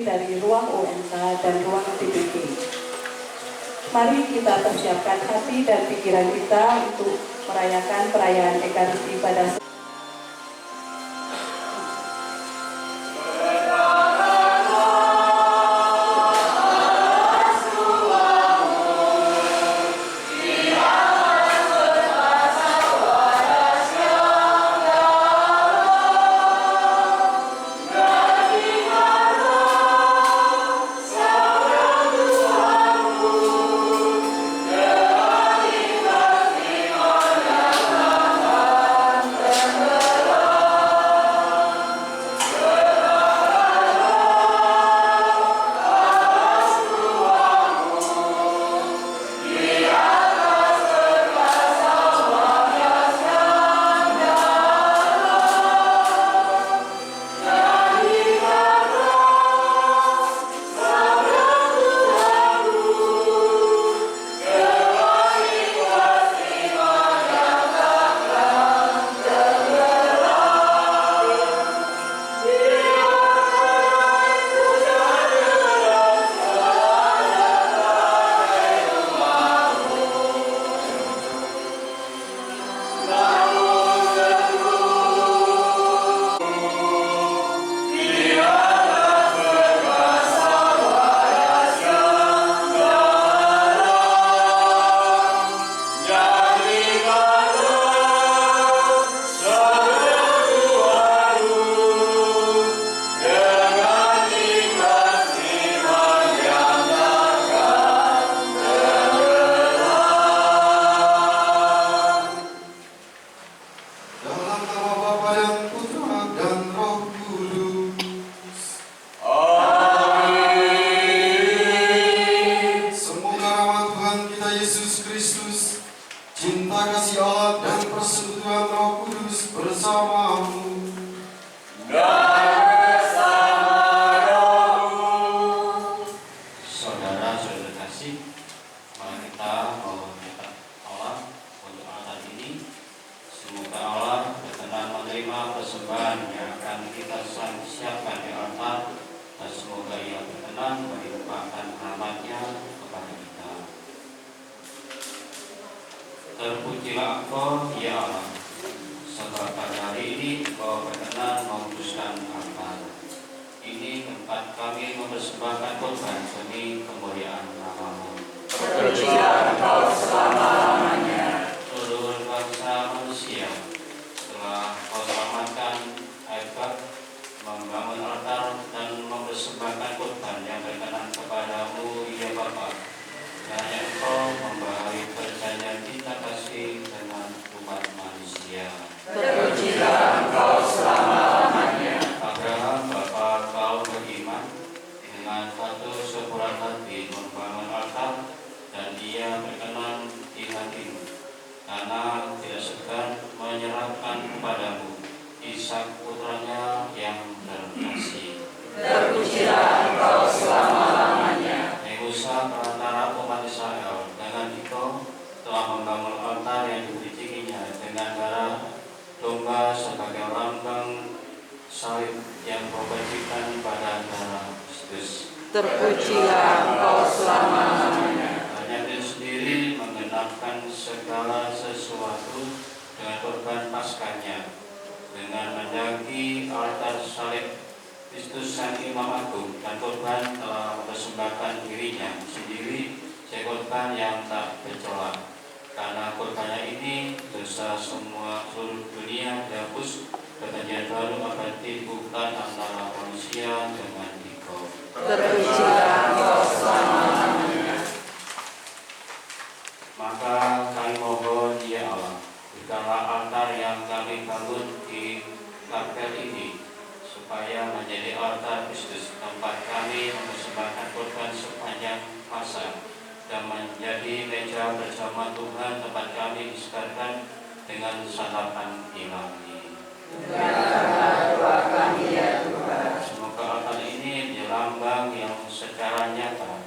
dari ruang UNK dan ruang TPG. Mari kita persiapkan hati dan pikiran kita untuk merayakan perayaan Ekaristi pada Terpujilah Engkau, ya Allah, sebab pada hari ini Engkau berkenan menguduskan altar. Ini tempat kami mempersembahkan korban demi kemuliaan nama-Mu. Terpujilah Engkau selama-lamanya. Seluruh bangsa manusia, setelah Kau selamatkan Aikat, membangun altar dan mempersembahkan korban yang berkenan kepadamu, ya Bapa. Dan Engkau memberi perjanjian cinta kasih dengan umat manusia. Terpujilah Engkau selama-lamanya. Abraham bapa kau beriman dengan satu sebulan hati membangun altar, dan ia berkenan di hatimu karena tidak segan menyerahkan kepadamu Ishak putranya yang terkasih. Terpujilah Engkau selama-lamanya. Musa perantara umat Israel dengan Engkau telah membangun altar yang dibijikinya dengan darah domba sebagai lambang salib yang membajikan pada darah Kristus. Terpujilah Engkau selama-lamanya. Hanya Dia sendiri menggenapkan segala sesuatu dengan korban Paskahnya, dengan mendaki altar salib Kristus Sang Imam Agung, dan korban telah mempersembahkan dirinya sendiri sebagai korban yang tak bercela. Karena korbannya ini dosa seluruh dunia dihapus, perjanjian baru abadi bukan antara manusia dengan Engkau. Terpujilah Engkau selama-lamanya. Maka kami mohon, ya Allah, bukalah altar yang kami bangun di kapel ini, supaya menjadi altar Kristus, tempat kami mempersembahkan korban sepanjang masa, dan menjadi meja bersama Tuhan, tempat kami disegarkan dengan santapan ilahi. Dengarkanlah doa kami, ya Tuhan. Semoga altar ini menjadi lambang yang secara nyata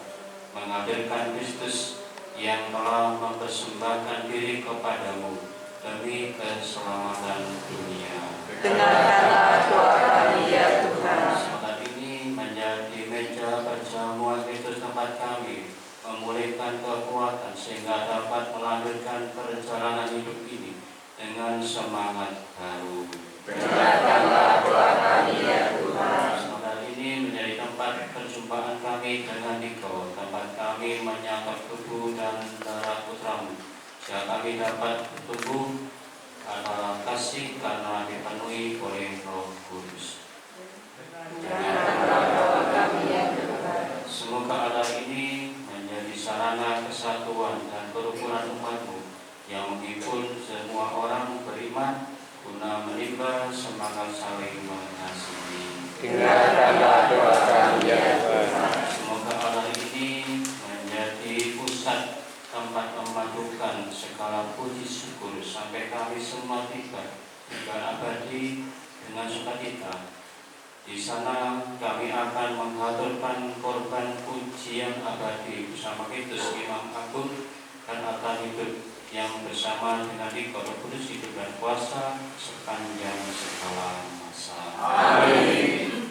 menghadirkan Kristus yang telah mempersembahkan diri kepadamu demi keselamatan dunia. Dengarkanlah doa kami, ya Tuhan. Saat ini menjadi meja meja perjamuan itu tempat kami memulihkan kekuatan sehingga dapat melanjutkan perjalanan hidup ini dengan semangat baru. Dengarkanlah doa kami ya Tuhan. Semoga ini menjadi tempat perjumpaan kami dengan Engkau, tempat kami menyantap tubuh dan darah Putramu, sehingga kami dapat bertumbuh adalah kasih karena dipenuhi oleh Roh Kudus. Dengarkanlah doa kami ya Tuhan. Semoga Allah ini menjadi sarana kesatuan dan kerukunan umat-Mu yang menghibur semua orang beriman guna menimba semangat saling mengasihi. Dengarkanlah doa kami ya Tuhan. Semoga Allah ini menjadi pusat tempat memadukan segala puji syukur sampai kami semua tiba abadi dengan sukacita. Di sana kami akan mengaturkan korban pujian abadi bersama Kristus Imam Agung dan akan hidup yang bersama dengan Engkau Roh Kudus hidup dan kuasa sepanjang segala masa. Amin.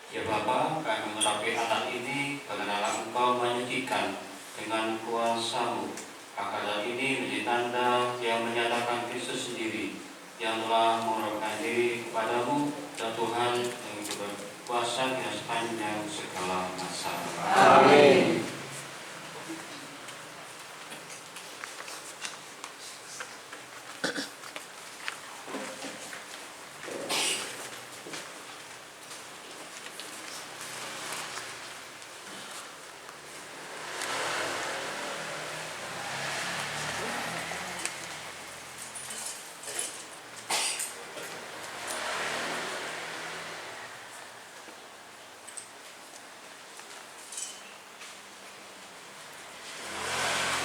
Ya Bapa, kami mengurapi anak ini karena Engkau menyucikan dengan kuasa-Mu. Agar ini menjadi tanda yang menyatakan Kristus sendiri yang telah mengorbankan diri kepadamu dan Tuhan yang berkuasa di sepanjang segala masa. Amin.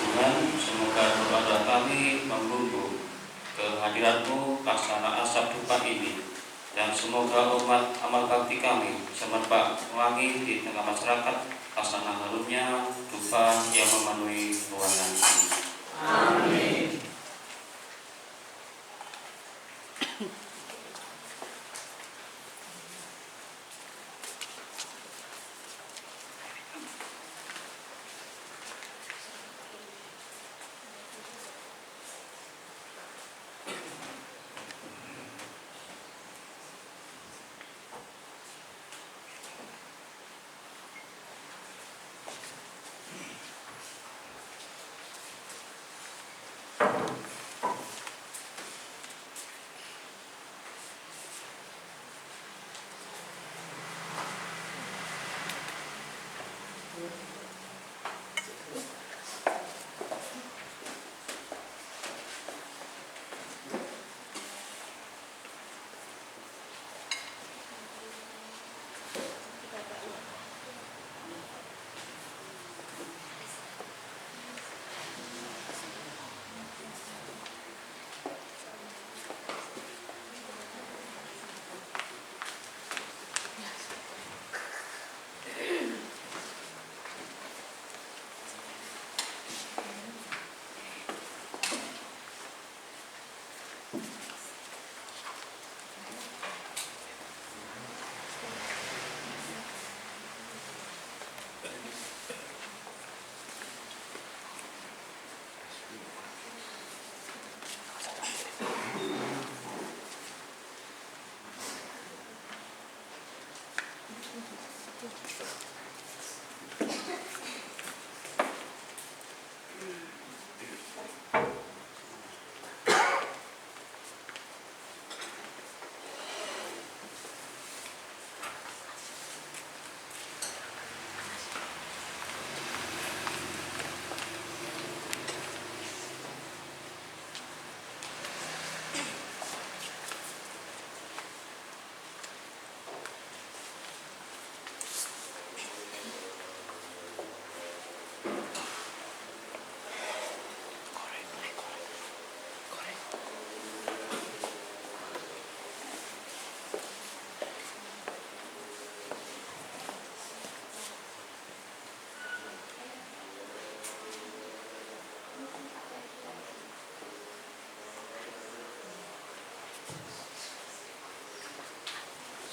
Tuhan, semoga doa kami menggunggu kehadirat-Mu laksana asap dupa ini, dan semoga umat amal bakti kami semerbak wangi di tengah masyarakat laksana harumnya dupa yang memenuhi ruangan ini. Amin.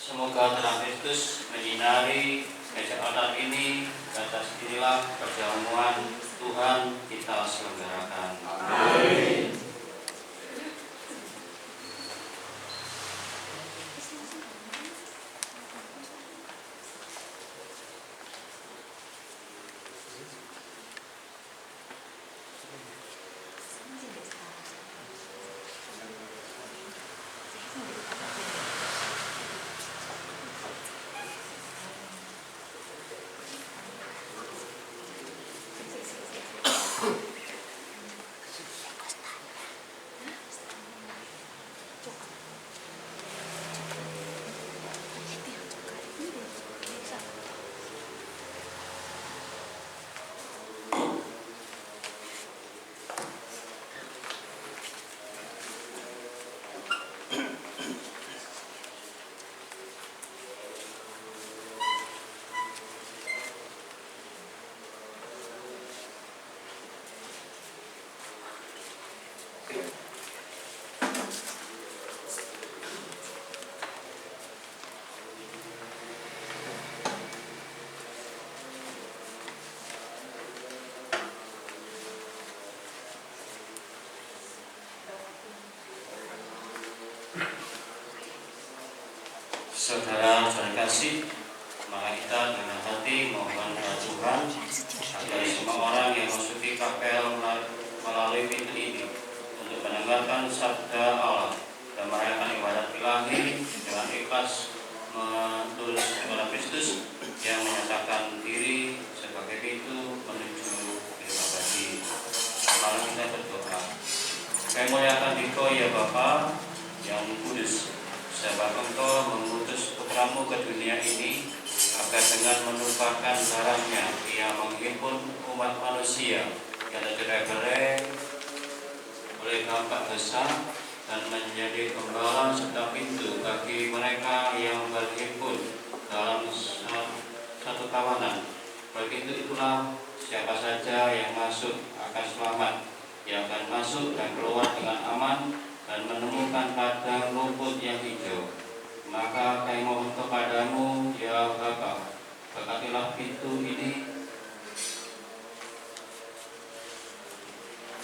Semoga terang Kristus menyinari meja altar ini. Atas inilah perjamuan Tuhan kita selenggarakan. Amin. Saudara-saudara kasih, maka kita dengan hati mohon kepada Tuhan agar semua orang yang memasuki kapel melalui pintu ini untuk mendengarkan sabda Allah dan merayakan ibadat ilahi dengan ikhlas menurut kepada Kristus yang menyatakan diri sebagai pintu menuju hidup abadi. Mari kita berdoa. Kami muliakan Engkau ya Bapa yang kudus, sebab Engkau mengutus putramu ke dunia ini agar dengan menumpahkan darahnya ia menghimpun umat manusia yang tercerai-berai oleh dampak dosa dan menjadi pembawa serta pintu bagi mereka yang berhimpun dalam satu kawanan. Begitu itulah siapa saja yang masuk akan selamat, ia akan masuk dan keluar dengan aman dan menemukan padang rumput yang hijau. Maka kami mohon kepadamu ya Bapa, berkatilah pintu ini.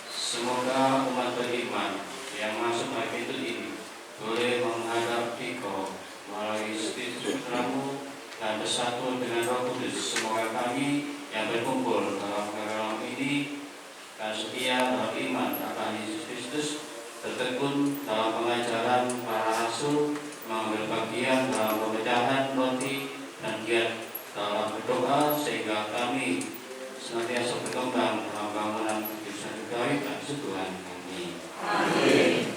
Semoga umat beriman yang masuk melalui pintu ini boleh menghadap Dikau melalui Kristus Putramu dan bersatu dengan Roh Kudus. Semoga kami yang berkumpul dalam ini dan setia dalam iman akan Yesus Kristus, tertekun dalam pengajaran para rasul, mengambil bagian dalam pemecahan roti dan giat dalam berdoa, sehingga kami senantiasa berkembang dalam bangunan Kristus Gaib dan Tuhan kami. Amin.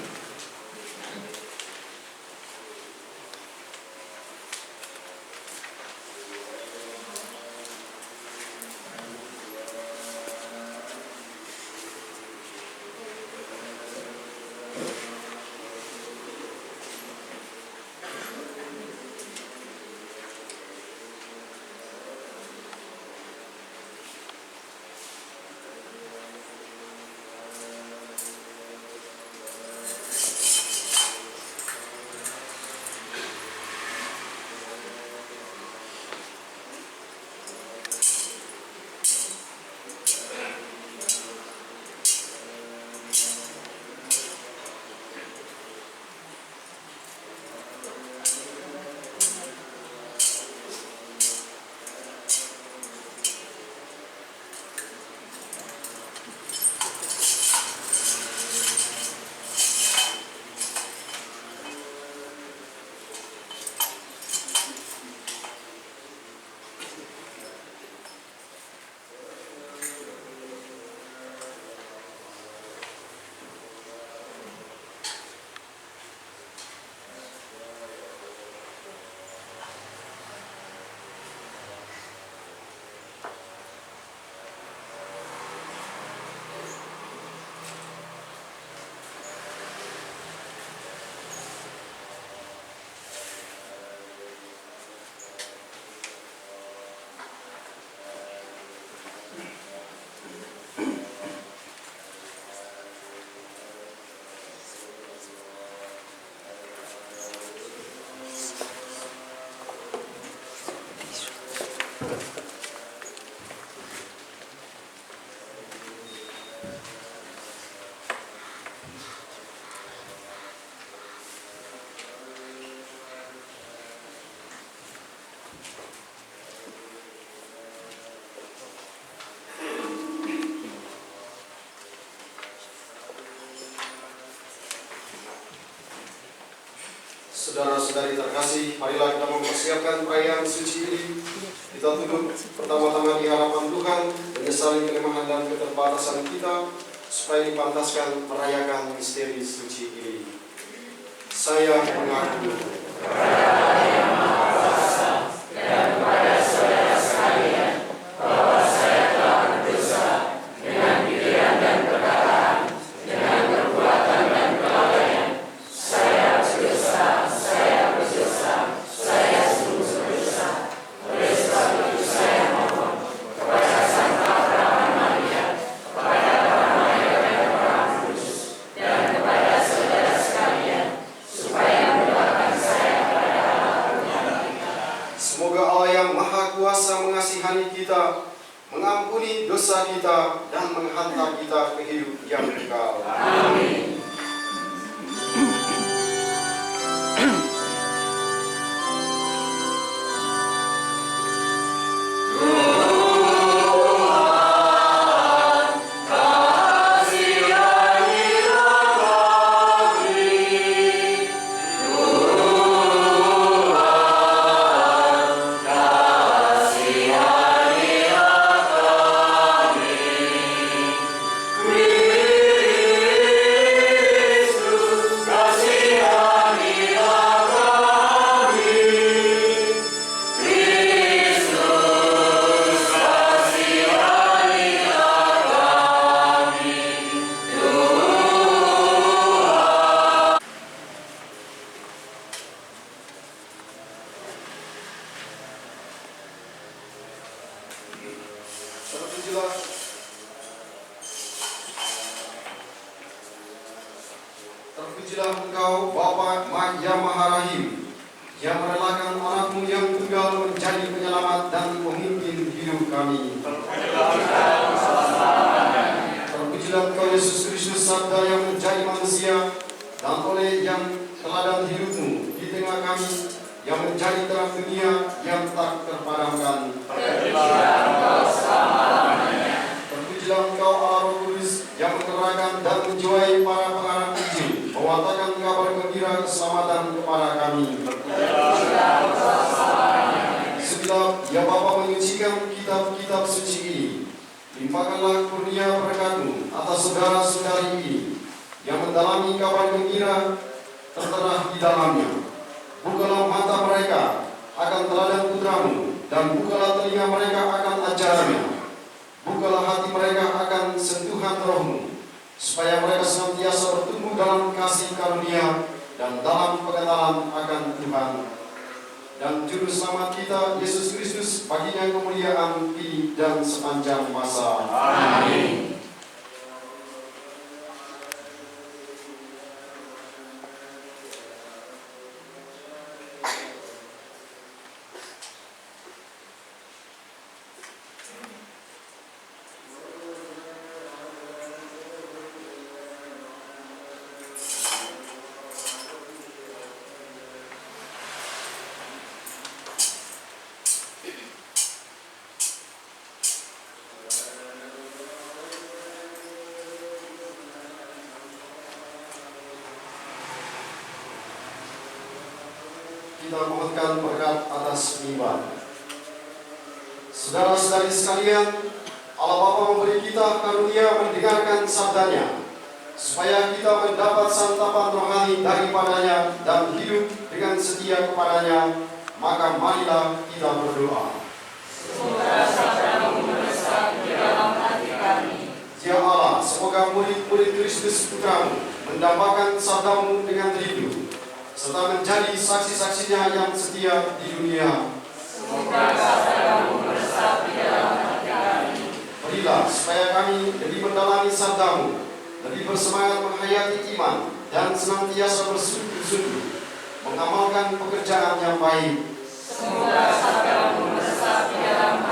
Saudara-saudari terkasih, marilah kita mempersiapkan perayaan suci ini. Kita tunduk pertama-tama di hadapan Tuhan, menyesali kelemahan dan keterbatasan kita, supaya dipantaskan merayakan misteri suci ini. Saya mengaku mengasihani kita, mengampuni dosa kita, dan menghantar kita ke hidup yang kekal. Amin. Terpujilah Engkau, Bapa yang Maha Rahim, yang merelakan anakmu yang tunggal menjadi penyelamat dan pemimpin hidup kami. Terpujilah Engkau, Yesus Kristus, Sabda yang menjadi manusia, dan oleh yang teladan hidupmu di tengah kami, yang menjadi terang dunia yang tak terpadamkan. Terpujilah Engkau, Allah Roh Kudus, yang menerangkan dan menjiwai para pengarang Injil, mewatakan kabar gembira keselamatan kepada kami. Sebab ya Bapa menyucikan kitab-kitab suci ini, limpahkanlah kurnia berkat-Mu atas saudara-saudari ini, yang mendalami kabar gembira tertera di dalamnya. Bukalah mata mereka akan teladan Putra-Mu, dan bukalah telinga mereka akan ajarannya. Bukalah hati mereka akan sentuhan Roh-Mu, supaya mereka senantiasa bertumbuh dalam kasih karunia dan dalam pengenalan akan Tuhan. Dan Juru Selamat kita, Yesus Kristus, baginya kemuliaan kini dan sepanjang masa. Amin. Kita mohonkan berkat atas mimbar. Saudara-saudari sekalian, Allah Bapa memberi kita karunia mendengarkan sabdanya, supaya kita mendapat santapan rohani daripadanya dan hidup dengan setia kepadanya. Maka marilah kita berdoa. Semoga sabda-Mu meresap di dalam hati kami. Ya Allah, semoga murid-murid Kristus Putra-Mu mendambakan sabda-Mu dengan rindu, serta menjadi saksi-saksinya yang setia di dunia. Semoga sabda-Mu meresap di dalam hati kami. Berilah supaya kami lebih mendalami sabda-Mu, lebih bersemangat menghayati iman, dan senantiasa bersungguh-sungguh mengamalkan pekerjaan yang baik. Semoga sabda-Mu meresap di dalam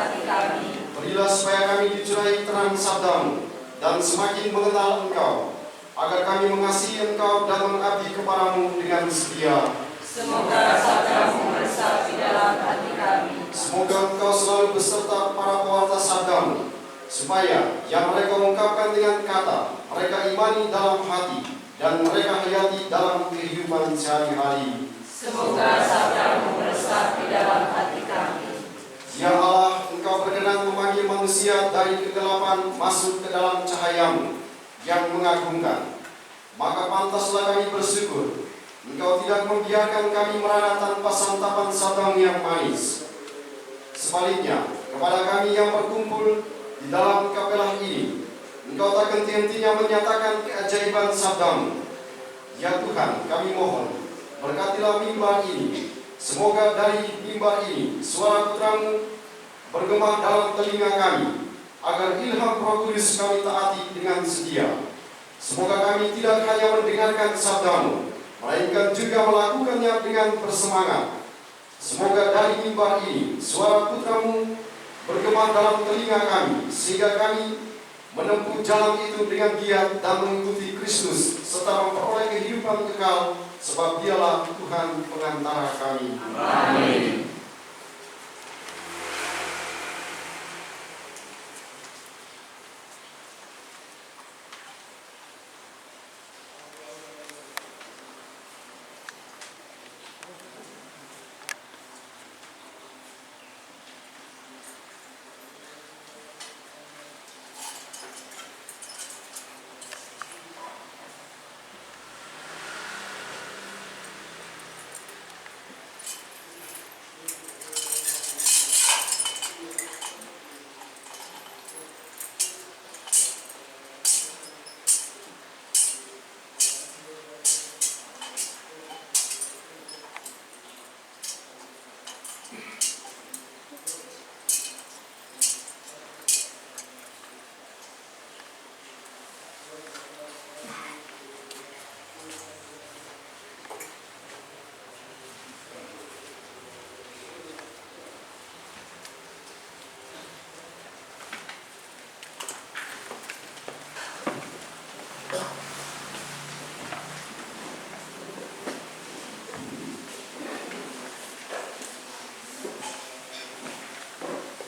kebenaran sabdamu dan semakin mengenal Engkau, agar kami mengasihi Engkau dan mengabdi kepadamu dengan setia. Semoga sabdamu meresapi dalam hati kami. Semoga Engkau selalu beserta para pewarta sabdamu, supaya yang mereka ungkapkan dengan kata, mereka imani dalam hati, dan mereka hayati dalam kehidupan sehari-hari. Semoga sabdamu meresapi dalam hati kami. Ya Allah, Engkau berkenan memanggil manusia dari kegelapan masuk ke dalam cahayamu yang mengagumkan. Maka pantaslah kami bersyukur. Engkau tidak membiarkan kami merana tanpa santapan sabdamu yang manis. Sebaliknya, kepada kami yang berkumpul di dalam kapelah ini, Engkau tak henti-hentinya menyatakan keajaiban sabdamu. Ya Tuhan, kami mohon, berkatilah mimbar ini. Semoga dari mimbar ini suara putramu bergema dalam telinga kami, agar ilham Roh Kudus kami taati dengan setia. Semoga kami tidak hanya mendengarkan sabdamu, melainkan juga melakukannya dengan bersemangat. Semoga dari mimbar ini suara putramu bergema dalam telinga kami, sehingga kami menempuh jalan itu dengan giat dan mengikuti Kristus serta memperoleh kehidupan kekal, sebab Dialah Tuhan pengantara kami. Amin.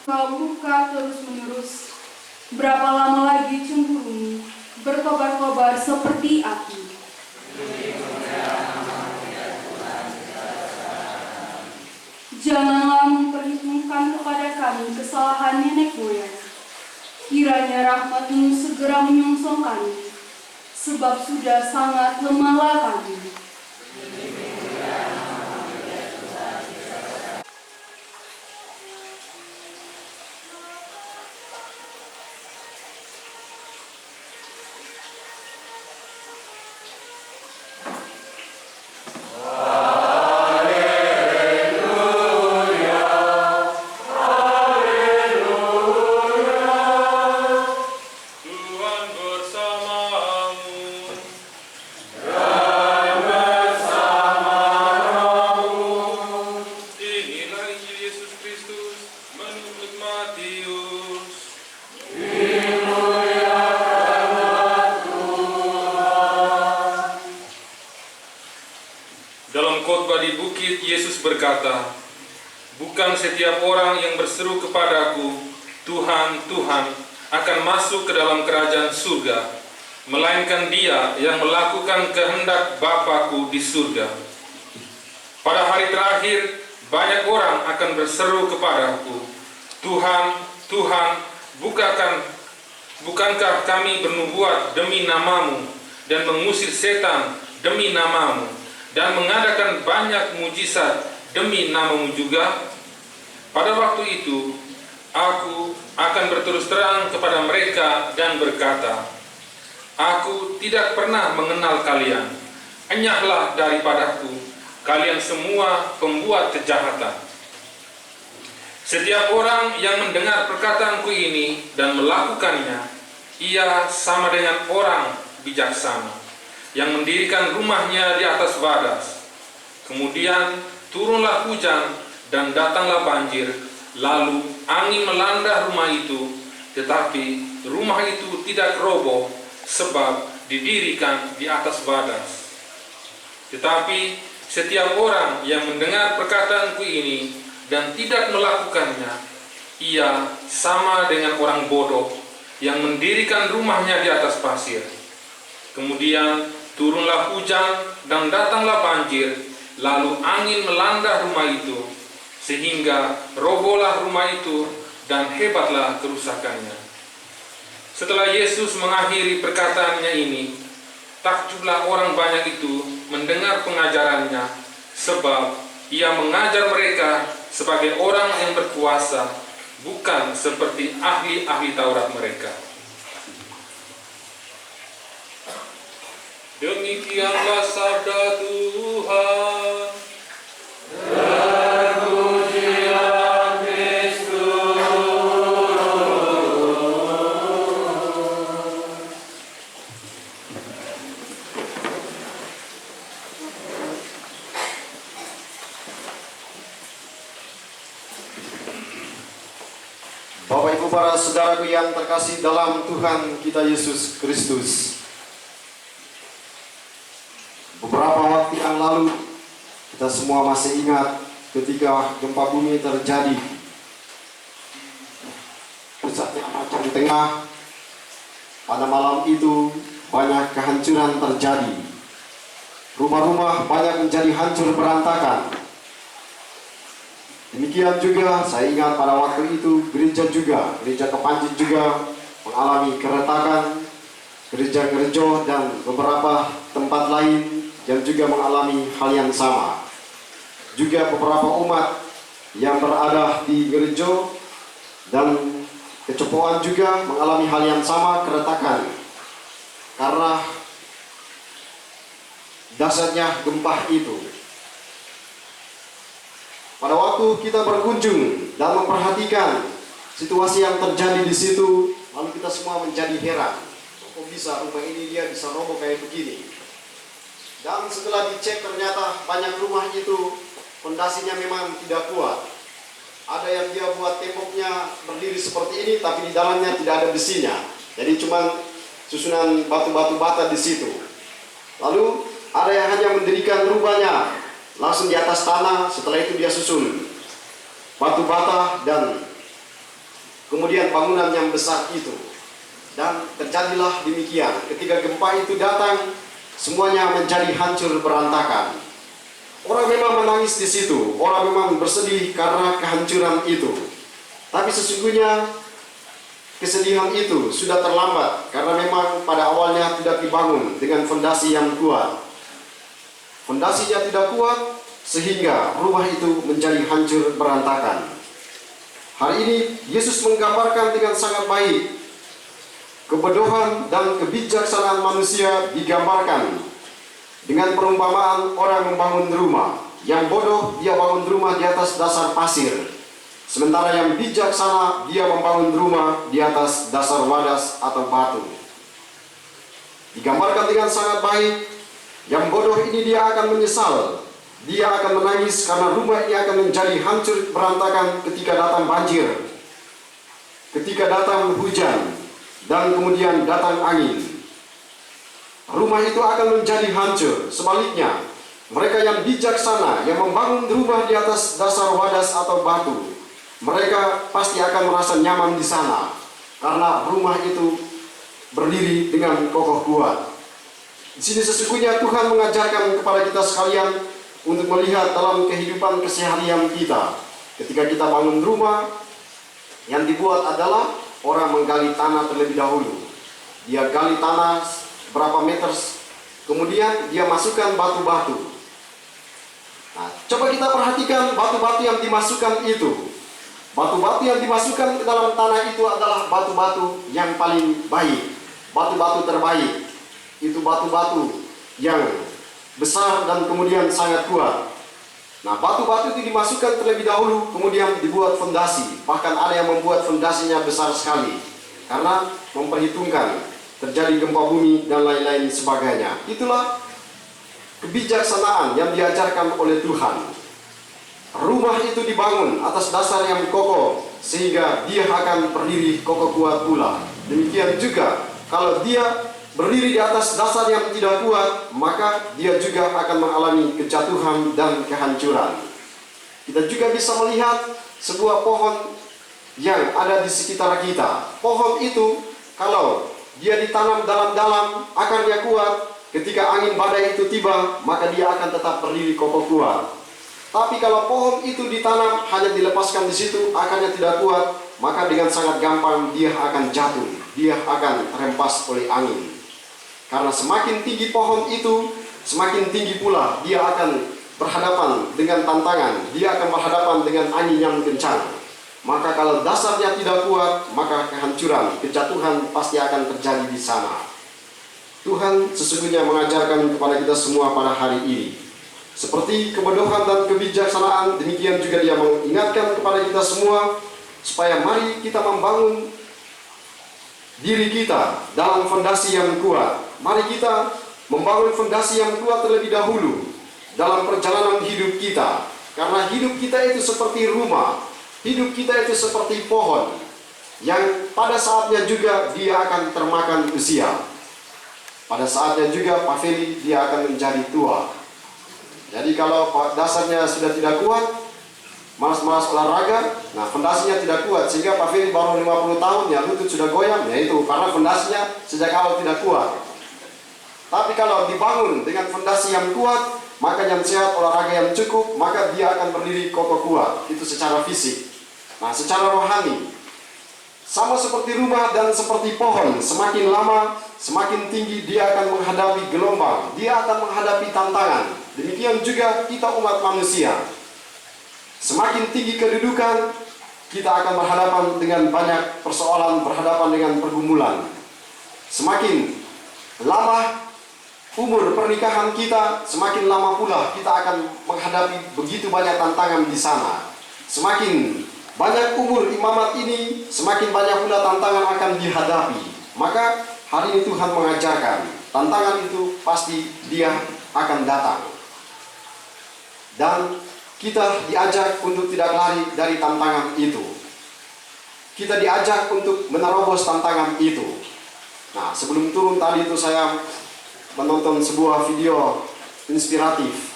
Kau buka terus-menerus. Berapa lama lagi cemburumu berkobar-kobar seperti api? Janganlah memperhitungkan kepada kami kesalahan nenek moyang. Kiranya rahmat-Mu segera menyongsong kami, sebab sudah sangat lemahlah kami. Berkata, bukan setiap orang yang berseru kepadaku, Tuhan, Tuhan, akan masuk ke dalam kerajaan surga, melainkan dia yang melakukan kehendak Bapa-Ku di surga. Pada hari terakhir, banyak orang akan berseru kepadaku, Tuhan, Tuhan, bukankah kami bernubuat demi nama-Mu dan mengusir setan demi nama-Mu dan mengadakan banyak mujizat demi nama-Mu juga? Pada waktu itu, aku akan berterus terang kepada mereka dan berkata, aku tidak pernah mengenal kalian. Enyahlah daripadaku, kalian semua pembuat kejahatan. Setiap orang yang mendengar perkataanku ini dan melakukannya, ia sama dengan orang bijaksana yang mendirikan rumahnya di atas vadas. Kemudian turunlah hujan dan datanglah banjir, lalu angin melanda rumah itu, tetapi rumah itu tidak roboh sebab didirikan di atas badas. Tetapi setiap orang yang mendengar perkataanku ini dan tidak melakukannya, ia sama dengan orang bodoh yang mendirikan rumahnya di atas pasir. Kemudian turunlah hujan dan datanglah banjir, lalu angin melanda rumah itu, sehingga robohlah rumah itu dan hebatlah kerusakannya. Setelah Yesus mengakhiri perkataannya ini, takjublah orang banyak itu mendengar pengajarannya, sebab ia mengajar mereka sebagai orang yang berkuasa, bukan seperti ahli-ahli Taurat mereka. Demikianlah sabda Tuhan. Terpujilah Kristus. Bapak Ibu para saudaraku yang terkasih dalam Tuhan kita Yesus Kristus. Beberapa waktu yang lalu kita semua masih ingat ketika gempa bumi terjadi. Pusatnya Aceh Tengah. Pada malam itu banyak kehancuran terjadi. Rumah-rumah banyak menjadi hancur berantakan. Demikian juga saya ingat pada waktu itu gereja Kepanjen juga mengalami keretakan, gereja-gereja dan beberapa tempat lain yang juga mengalami hal yang sama. Juga beberapa umat yang berada di gereja dan kecepoan juga mengalami hal yang sama, keretakan, karena dasarnya gempa itu. Pada waktu kita berkunjung dan memperhatikan situasi yang terjadi di situ, lalu kita semua menjadi heran, kok bisa rumah ini dia bisa roboh kayak begini. Dan setelah dicek ternyata banyak rumah itu fondasinya memang tidak kuat. Ada yang dia buat temboknya berdiri seperti ini, tapi di dalamnya tidak ada besinya. Jadi cuma susunan batu-batu bata di situ. Lalu ada yang hanya mendirikan rumahnya langsung di atas tanah, setelah itu dia susun batu bata dan kemudian bangunan yang besar itu. Dan terjadilah demikian. Ketika gempa itu datang, semuanya menjadi hancur berantakan. Orang memang menangis di situ, orang memang bersedih karena kehancuran itu. Tapi sesungguhnya kesedihan itu sudah terlambat karena memang pada awalnya tidak dibangun dengan fondasi yang kuat. Fondasinya tidak kuat sehingga rumah itu menjadi hancur berantakan. Hari ini Yesus menggambarkan dengan sangat baik kebodohan dan kebijaksanaan manusia digambarkan dengan perumpamaan orang membangun rumah. Yang bodoh dia bangun rumah di atas dasar pasir, sementara yang bijaksana dia membangun rumah di atas dasar wadas atau batu. Digambarkan dengan sangat baik. Yang bodoh ini dia akan menyesal, dia akan menangis karena rumah ini akan menjadi hancur berantakan ketika datang banjir, ketika datang hujan, dan kemudian datang angin. Rumah itu akan menjadi hancur. Sebaliknya, mereka yang bijaksana, yang membangun rumah di atas dasar wadas atau batu, mereka pasti akan merasa nyaman di sana, karena rumah itu berdiri dengan kokoh kuat. Di sini sesungguhnya Tuhan mengajarkan kepada kita sekalian untuk melihat dalam kehidupan keseharian kita. Ketika kita bangun rumah, yang dibuat adalah orang menggali tanah terlebih dahulu. Dia gali tanah berapa meter, kemudian dia masukkan batu-batu. Nah, coba kita perhatikan batu-batu yang dimasukkan itu. Batu-batu yang dimasukkan ke dalam tanah itu adalah batu-batu yang paling baik, batu-batu terbaik. Itu batu-batu yang besar dan kemudian sangat kuat. Nah, batu-batu itu dimasukkan terlebih dahulu, kemudian dibuat fondasi. Bahkan ada yang membuat fondasinya besar sekali, karena memperhitungkan terjadi gempa bumi dan lain-lain sebagainya. Itulah kebijaksanaan yang diajarkan oleh Tuhan. rumah itu dibangun atas dasar yang kokoh, sehingga dia akan berdiri kokoh kuat pula. Demikian juga kalau dia berdiri di atas dasar yang tidak kuat, maka dia juga akan mengalami kejatuhan dan kehancuran. Kita juga bisa melihat sebuah pohon yang ada di sekitar kita. Pohon itu kalau dia ditanam dalam-dalam, akarnya kuat, ketika angin badai itu tiba, maka dia akan tetap berdiri kokoh kuat. Tapi kalau pohon itu ditanam hanya dilepaskan di situ, akarnya tidak kuat, maka dengan sangat gampang dia akan jatuh, dia akan terhempas oleh angin. Karena semakin tinggi pohon itu, semakin tinggi pula dia akan berhadapan dengan tantangan, dia akan berhadapan dengan angin yang kencang. Maka kalau dasarnya tidak kuat, maka kehancuran, kejatuhan pasti akan terjadi di sana. Tuhan sesungguhnya mengajarkan kepada kita semua pada hari ini, seperti kebodohan dan kebijaksanaan, demikian juga dia mengingatkan kepada kita semua, supaya mari kita membangun diri kita dalam fondasi yang kuat. Mari kita membangun fondasi yang kuat terlebih dahulu dalam perjalanan hidup kita. Karena hidup kita itu seperti rumah, hidup kita itu seperti pohon, yang pada saatnya juga dia akan termakan usia. Pada saatnya juga Pak Feli dia akan menjadi tua. Jadi kalau dasarnya sudah tidak kuat, malas-malas olahraga, nah fondasinya tidak kuat, sehingga Pak Feli baru 50 tahun ya lutut sudah goyang, ya itu karena fondasinya sejak awal tidak kuat. Tapi kalau dibangun dengan fondasi yang kuat, maka yang sehat, olahraga yang cukup, maka dia akan berdiri kokoh kuat. Itu secara fisik. Nah, secara rohani, sama seperti rumah dan seperti pohon, semakin lama, semakin tinggi dia akan menghadapi gelombang, dia akan menghadapi tantangan. Demikian juga kita umat manusia. Semakin tinggi kedudukan, kita akan berhadapan dengan banyak persoalan, berhadapan dengan pergumulan. Semakin lama umur pernikahan kita, semakin lama pula kita akan menghadapi begitu banyak tantangan di sana. Semakin banyak umur imamat ini, semakin banyak pula tantangan akan dihadapi. Maka hari ini Tuhan mengajarkan, tantangan itu pasti dia akan datang. Dan kita diajak untuk tidak lari dari tantangan itu. Kita diajak untuk menerobos tantangan itu. Nah, sebelum turun tadi itu saya menonton sebuah video inspiratif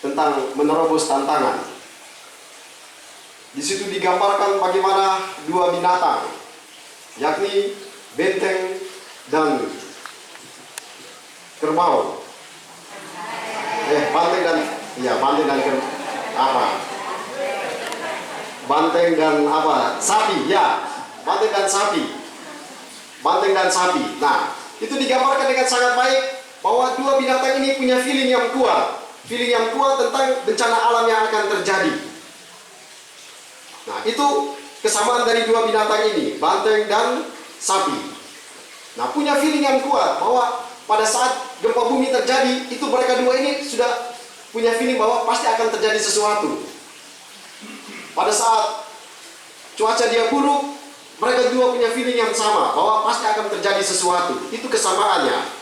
tentang menerobos tantangan. Di situ digambarkan bagaimana dua binatang, yakni benteng dan kerbau. Banteng dan banteng dan sapi, ya, banteng dan sapi. Nah, itu digambarkan dengan sangat baik bahwa dua binatang ini punya feeling yang kuat tentang bencana alam yang akan terjadi. Nah, itu kesamaan dari dua binatang ini, banteng dan sapi. Nah, punya feeling yang kuat bahwa pada saat gempa bumi terjadi, itu mereka dua ini sudah punya feeling bahwa pasti akan terjadi sesuatu. Pada saat cuaca dia buruk, mereka dua punya feeling yang sama bahwa pasti akan terjadi sesuatu. Itu kesamaannya.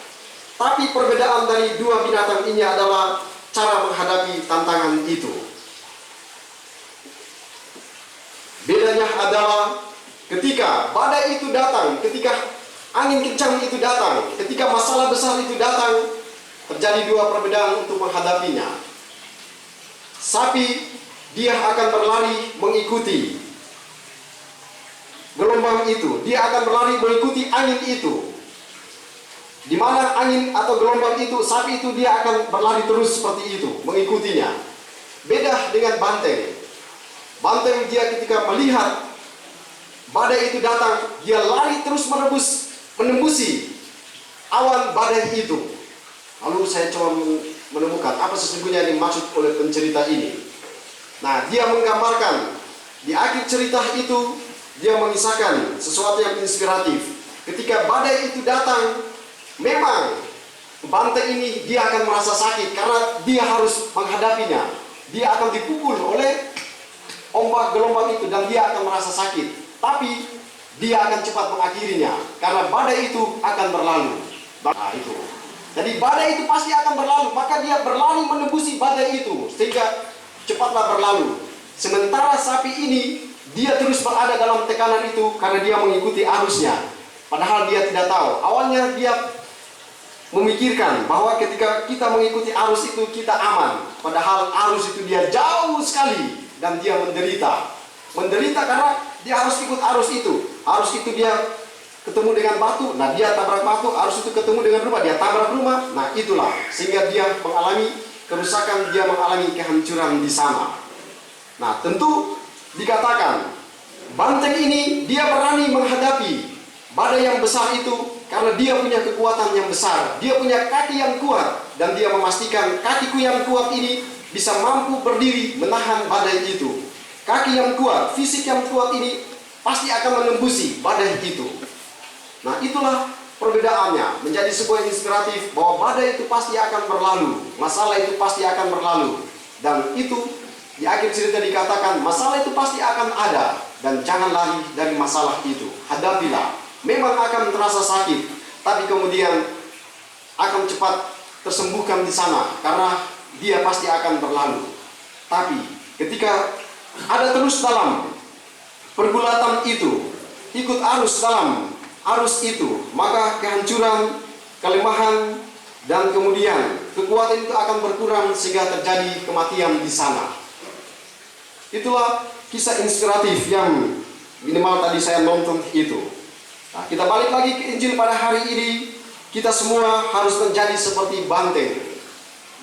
Tapi perbedaan dari dua binatang ini adalah cara menghadapi tantangan itu. Bedanya adalah ketika badai itu datang, ketika angin kencang itu datang, ketika masalah besar itu datang, terjadi dua perbedaan untuk menghadapinya. Sapi, dia akan berlari mengikuti gelombang itu, dia akan berlari mengikuti angin itu. Di mana angin atau gelombang itu, sapi itu dia akan berlari terus seperti itu, mengikutinya. Beda dengan banteng. Banteng dia ketika melihat badai itu datang, dia lari terus menembusi awan badai itu. Lalu saya coba menemukan apa sesungguhnya yang dimaksud oleh pencerita ini. Nah, dia menggambarkan di akhir cerita itu, dia mengisahkan sesuatu yang inspiratif. Ketika badai itu datang, memang banteng ini dia akan merasa sakit karena dia harus menghadapinya. Dia akan dipukul oleh ombak gelombang itu dan dia akan merasa sakit. Tapi dia akan cepat mengakhirinya karena badai itu akan berlalu. Nah, itu. Jadi badai itu pasti akan berlalu, maka dia berlari menembusi badai itu sehingga cepatlah berlalu. Sementara sapi ini, dia terus berada dalam tekanan itu karena dia mengikuti arusnya. Padahal dia tidak tahu. Awalnya dia memikirkan bahwa ketika kita mengikuti arus itu kita aman. Padahal arus itu dia jauh sekali dan dia menderita. Menderita karena dia harus ikut arus itu. Arus itu dia ketemu dengan batu, nah dia tabrak batu. Arus itu ketemu dengan rumah, dia tabrak rumah. Nah itulah, sehingga dia mengalami kerusakan, dia mengalami kehancuran di sana. Nah tentu dikatakan banteng ini dia berani menghadapi badai yang besar itu karena dia punya kekuatan yang besar, dia punya kaki yang kuat, dan dia memastikan kakiku yang kuat ini bisa mampu berdiri menahan badai itu. Kaki yang kuat, fisik yang kuat ini pasti akan menembusi badai itu. Nah itulah perbedaannya, menjadi sebuah inspiratif bahwa badai itu pasti akan berlalu, masalah itu pasti akan berlalu. Dan itu di akhir cerita dikatakan masalah itu pasti akan ada, dan jangan lari dari masalah itu. Hadapilah, memang akan terasa sakit, tapi kemudian akan cepat tersembuhkan di sana karena dia pasti akan berlalu. Tapi ketika ada terus dalam pergulatan itu, ikut arus dalam arus itu, maka kehancuran, kelemahan, dan kemudian kekuatan itu akan berkurang sehingga terjadi kematian di sana. Itulah kisah inspiratif yang minimal tadi saya nonton itu. Nah, kita balik lagi ke Injil pada hari ini. Kita semua harus menjadi seperti banteng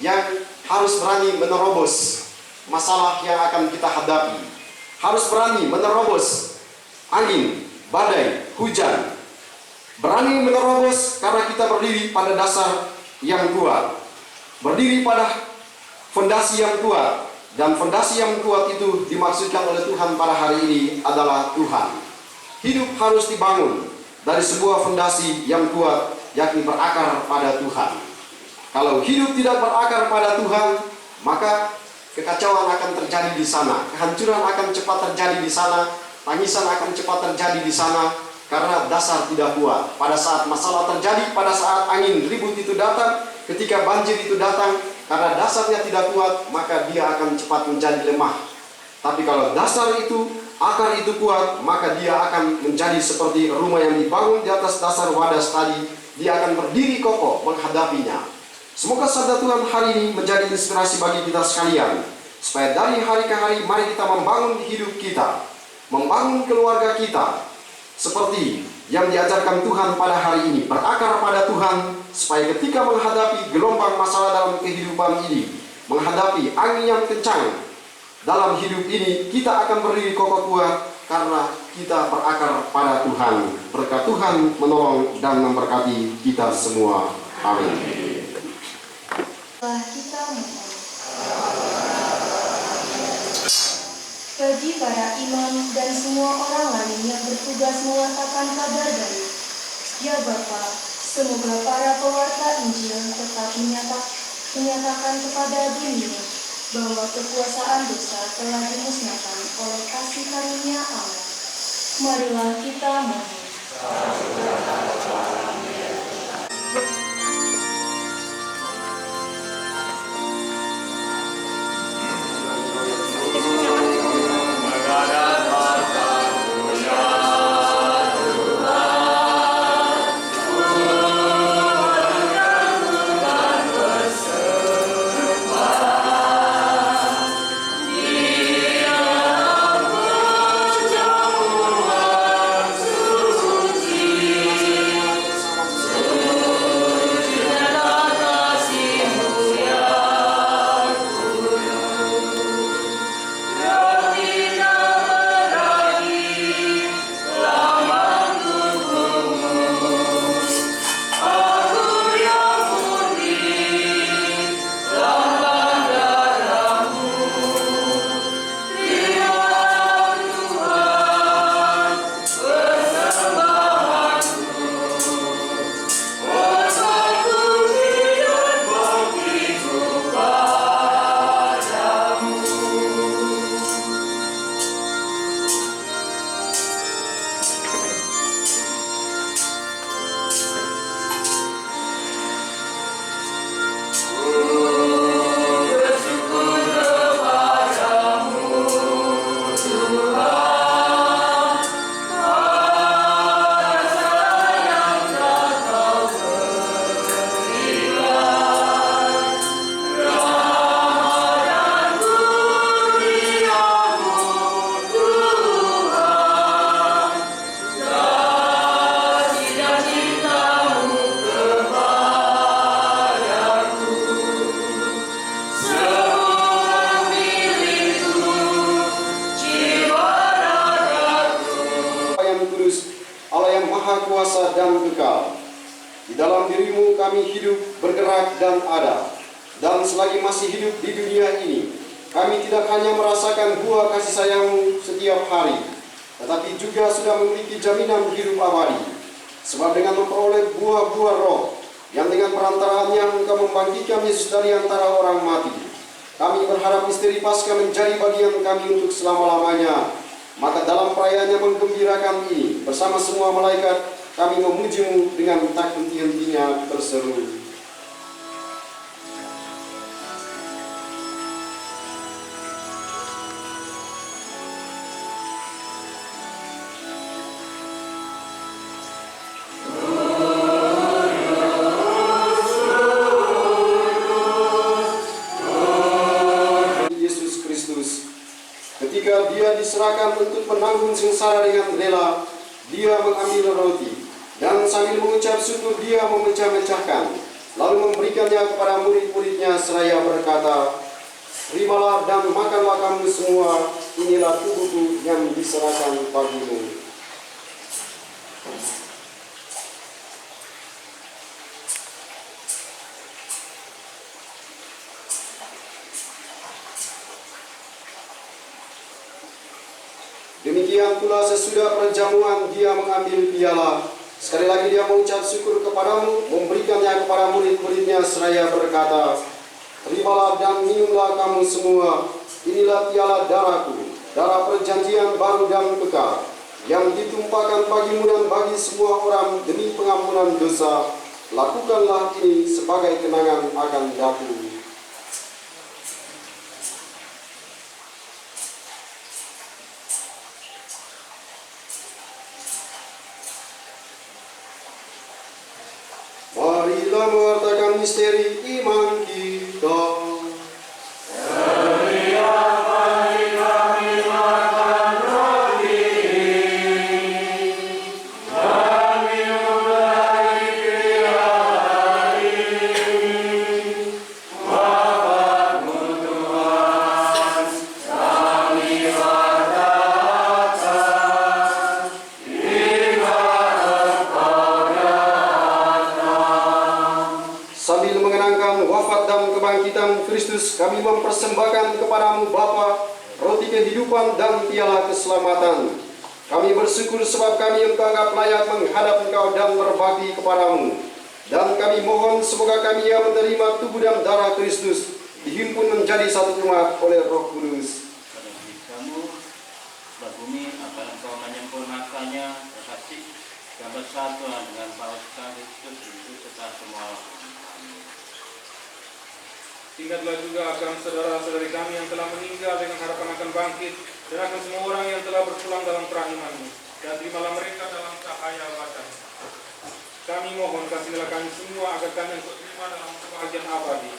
yang harus berani menerobos masalah yang akan kita hadapi. Harus berani menerobos angin, badai, hujan. Berani menerobos karena kita berdiri pada dasar yang kuat, berdiri pada fondasi yang kuat. Dan fondasi yang kuat itu dimaksudkan oleh Tuhan pada hari ini adalah Tuhan. Hidup harus dibangun dari sebuah fondasi yang kuat, yakni berakar pada Tuhan. Kalau hidup tidak berakar pada Tuhan, maka kekacauan akan terjadi di sana, kehancuran akan cepat terjadi di sana, tangisan akan cepat terjadi di sana, karena dasar tidak kuat. Pada saat masalah terjadi, pada saat angin ribut itu datang, ketika banjir itu datang, karena dasarnya tidak kuat, maka dia akan cepat menjadi lemah. Tapi kalau dasar itu, akar itu kuat, maka dia akan menjadi seperti rumah yang dibangun di atas dasar wadas tadi. Dia akan berdiri kokoh menghadapinya. Semoga sabda Tuhan hari ini menjadi inspirasi bagi kita sekalian, supaya dari hari ke hari mari kita membangun hidup kita, membangun keluarga kita, seperti yang diajarkan Tuhan pada hari ini, berakar pada Tuhan, supaya ketika menghadapi gelombang masalah dalam kehidupan ini, menghadapi angin yang kencang dalam hidup ini, kita akan berdiri kokoh kuat karena kita berakar pada Tuhan. Berkat Tuhan menolong dan memberkati kita semua. Amin. Kita mohon. Bagi para imam dan semua orang lain yang bertugas mewartakan kabar baik, ya Bapa, semoga para pewarta Injil tetap menyatakan kepada dunia bahwa kekuasaan dosa telah dimusnahkan oleh kasih karunia Allah. Marilah kita mohon. Suci kuasa dan kekal. Di dalam dirimu kami hidup, bergerak, dan ada. Dan selagi masih hidup di dunia ini, kami tidak hanya merasakan buah kasih sayang-Mu setiap hari, tetapi juga sudah memiliki jaminan hidup abadi. Sebab dengan memperoleh buah-buah roh, yang dengan perantaraannya Engkau membangkitkan Yesus dari antara orang mati, kami berharap misteri Paskah menjadi bagian kami untuk selama-lamanya. Maka dalam perayaan yang menggembirakan ini, bersama semua malaikat, kami memuji-Mu dengan tak henti-hentinya berseru. Ketika Dia diserahkan untuk menanggung sengsara dengan rela, Dia mengambil roti, dan sambil mengucap syukur Dia memecah-mecahkan, lalu memberikannya kepada murid-muridnya seraya berkata, "Terimalah dan makanlah kamu semua, inilah tubuhku yang diserahkan bagimu." Demikian pula sesudah perjamuan Dia mengambil piala. Sekali lagi Dia mengucap syukur kepadamu, memberikannya kepada murid-muridnya seraya berkata, "Terimalah dan minumlah kamu semua, inilah piala darahku, darah perjanjian baru dan kekal, yang ditumpahkan bagimu dan bagi semua orang demi pengampunan dosa. Lakukanlah ini sebagai kenangan akan aku." Marilah mewartakan misteri iman kita. Sambil mengenangkan wafat dan kebangkitan Kristus, kami mempersembahkan kepadamu Bapa, roti kehidupan dan piala keselamatan. Kami bersyukur sebab kami Engkau anggap layak menghadap Engkau dan berbakti kepadamu. Dan kami mohon semoga kami yang menerima tubuh dan darah Kristus dihimpun menjadi satu umat oleh Roh Kudus. Kamu, bumi akan Engkau menyempurnakannya, terkasih dan bersatuan dengan Paus Kristus hidup serta semua. Ingatlah juga akan saudara-saudari kami yang telah meninggal dengan harapan akan bangkit, dan akan semua orang yang telah berpulang dalam perahiman-Mu, dan terimalah mereka dalam cahaya badan. Kami mohon kasihlah kami semua agar kami yang terima dalam kebahagiaan abadi,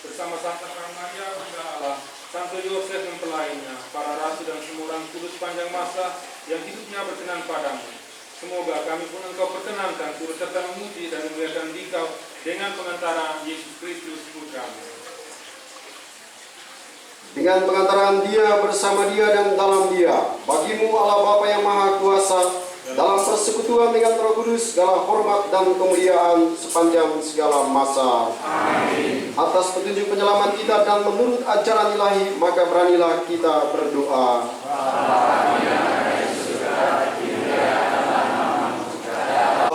bersama Santa Maria Bunda Allah, Santo Yosef mempelainya, para rasul dan semua orang kudus panjang masa yang hidupnya berkenan padamu. Semoga kami pun Engkau perkenankan turut serta memuji dan memuliakan Dikau dengan pengantara Yesus Kristus Putra-Mu. Dengan pengantaran Dia, bersama Dia, dan dalam Dia, bagimu Allah Bapa yang Maha Kuasa, dalam persekutuan dengan Roh Kudus, segala hormat dan kemuliaan sepanjang segala masa. Amin. Atas petunjuk penyelamat kita dan menurut ajaran ilahi, maka beranilah kita berdoa.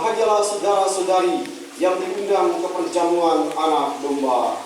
Bahagialah saudara-saudari yang diundang ke perjamuan Anak Domba.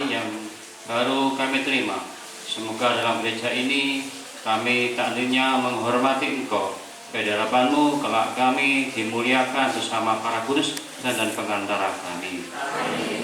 yang baru kami terima. Semoga dalam gereja ini kami tak hanya menghormati Engkau, di hadapan-Mu kelak kami dimuliakan bersama para kudus dan pengantara kami. Amin.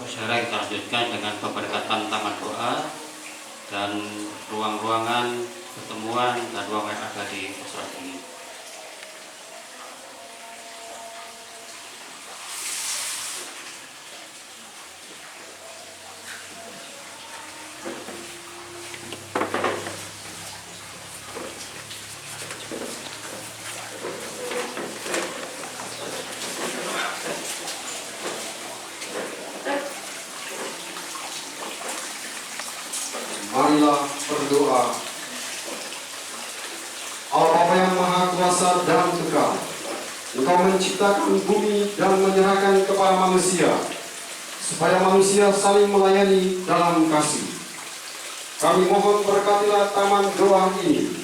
Saudara, kita lanjutkan dengan pemberkatan taman doa dan ruang-ruangan pertemuan dan ruang yang ada di pesawat ini. Marilah berdoa. Allah Bapa yang Maha Kuasa dan Kekal, Engkau menciptakan bumi dan menyerahkan kepada manusia, supaya manusia saling melayani dalam kasih. Kami mohon berkatilah taman doa ini,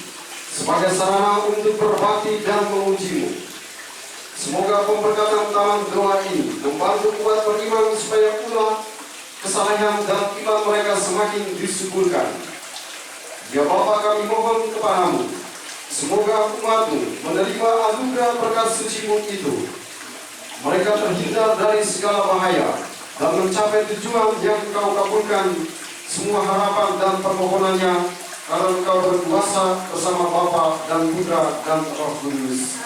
sebagai sarana untuk berbakti dan memuji-Mu. Semoga pemberkatan taman doa ini membantu kuat beriman supaya pula kesalehan dan iman mereka semakin disuburkan. Ya Bapa, kami mohon kepadamu, semoga umat-Mu menerima anugerah berkat suci-Mu itu. Mereka terhindar dari segala bahaya dan mencapai tujuan yang Engkau kabulkan semua harapan dan permohonannya, karena Engkau berkuasa bersama Bapa dan Putra dan Roh Kudus.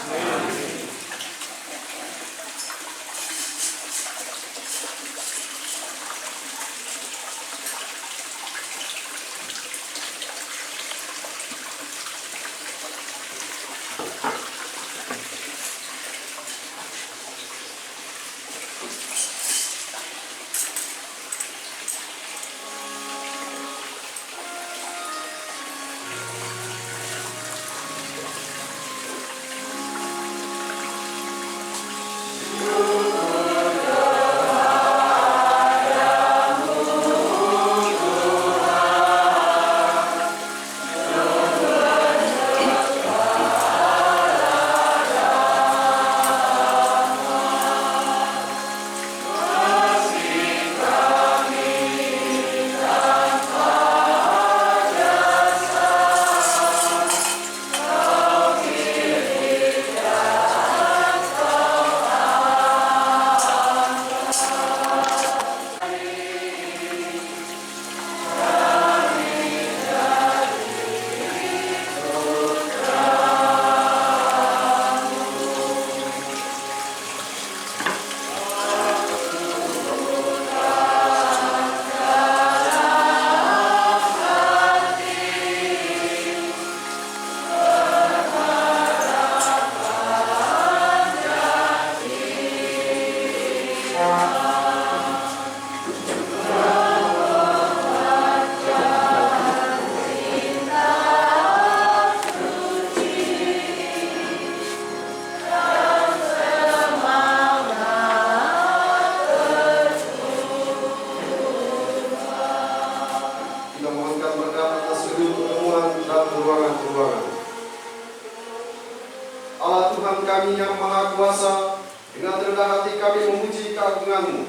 Allah Tuhan kami yang Maha Kuasa, dengan rendah hati kami memuji keagungan-Mu,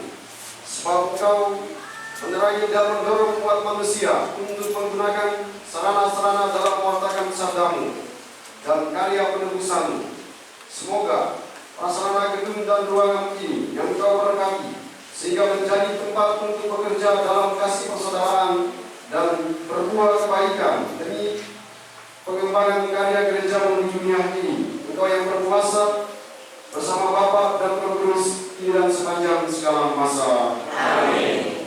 sebab Engkau menerangi dan mendorong umat manusia untuk menggunakan sarana-sarana dalam mewartakan sabda-Mu dan karya penebusan-Mu. Semoga prasarana gedung dan ruangan ini yang Engkau berkati, sehingga menjadi tempat untuk bekerja dalam kasih persaudaraan dan berbuat kebaikan demi pengembangan karya gereja menuju dunia ini. Engkau yang berkuasa bersama Bapa dan Roh Kudus, kini dan sepanjang masa. Amin.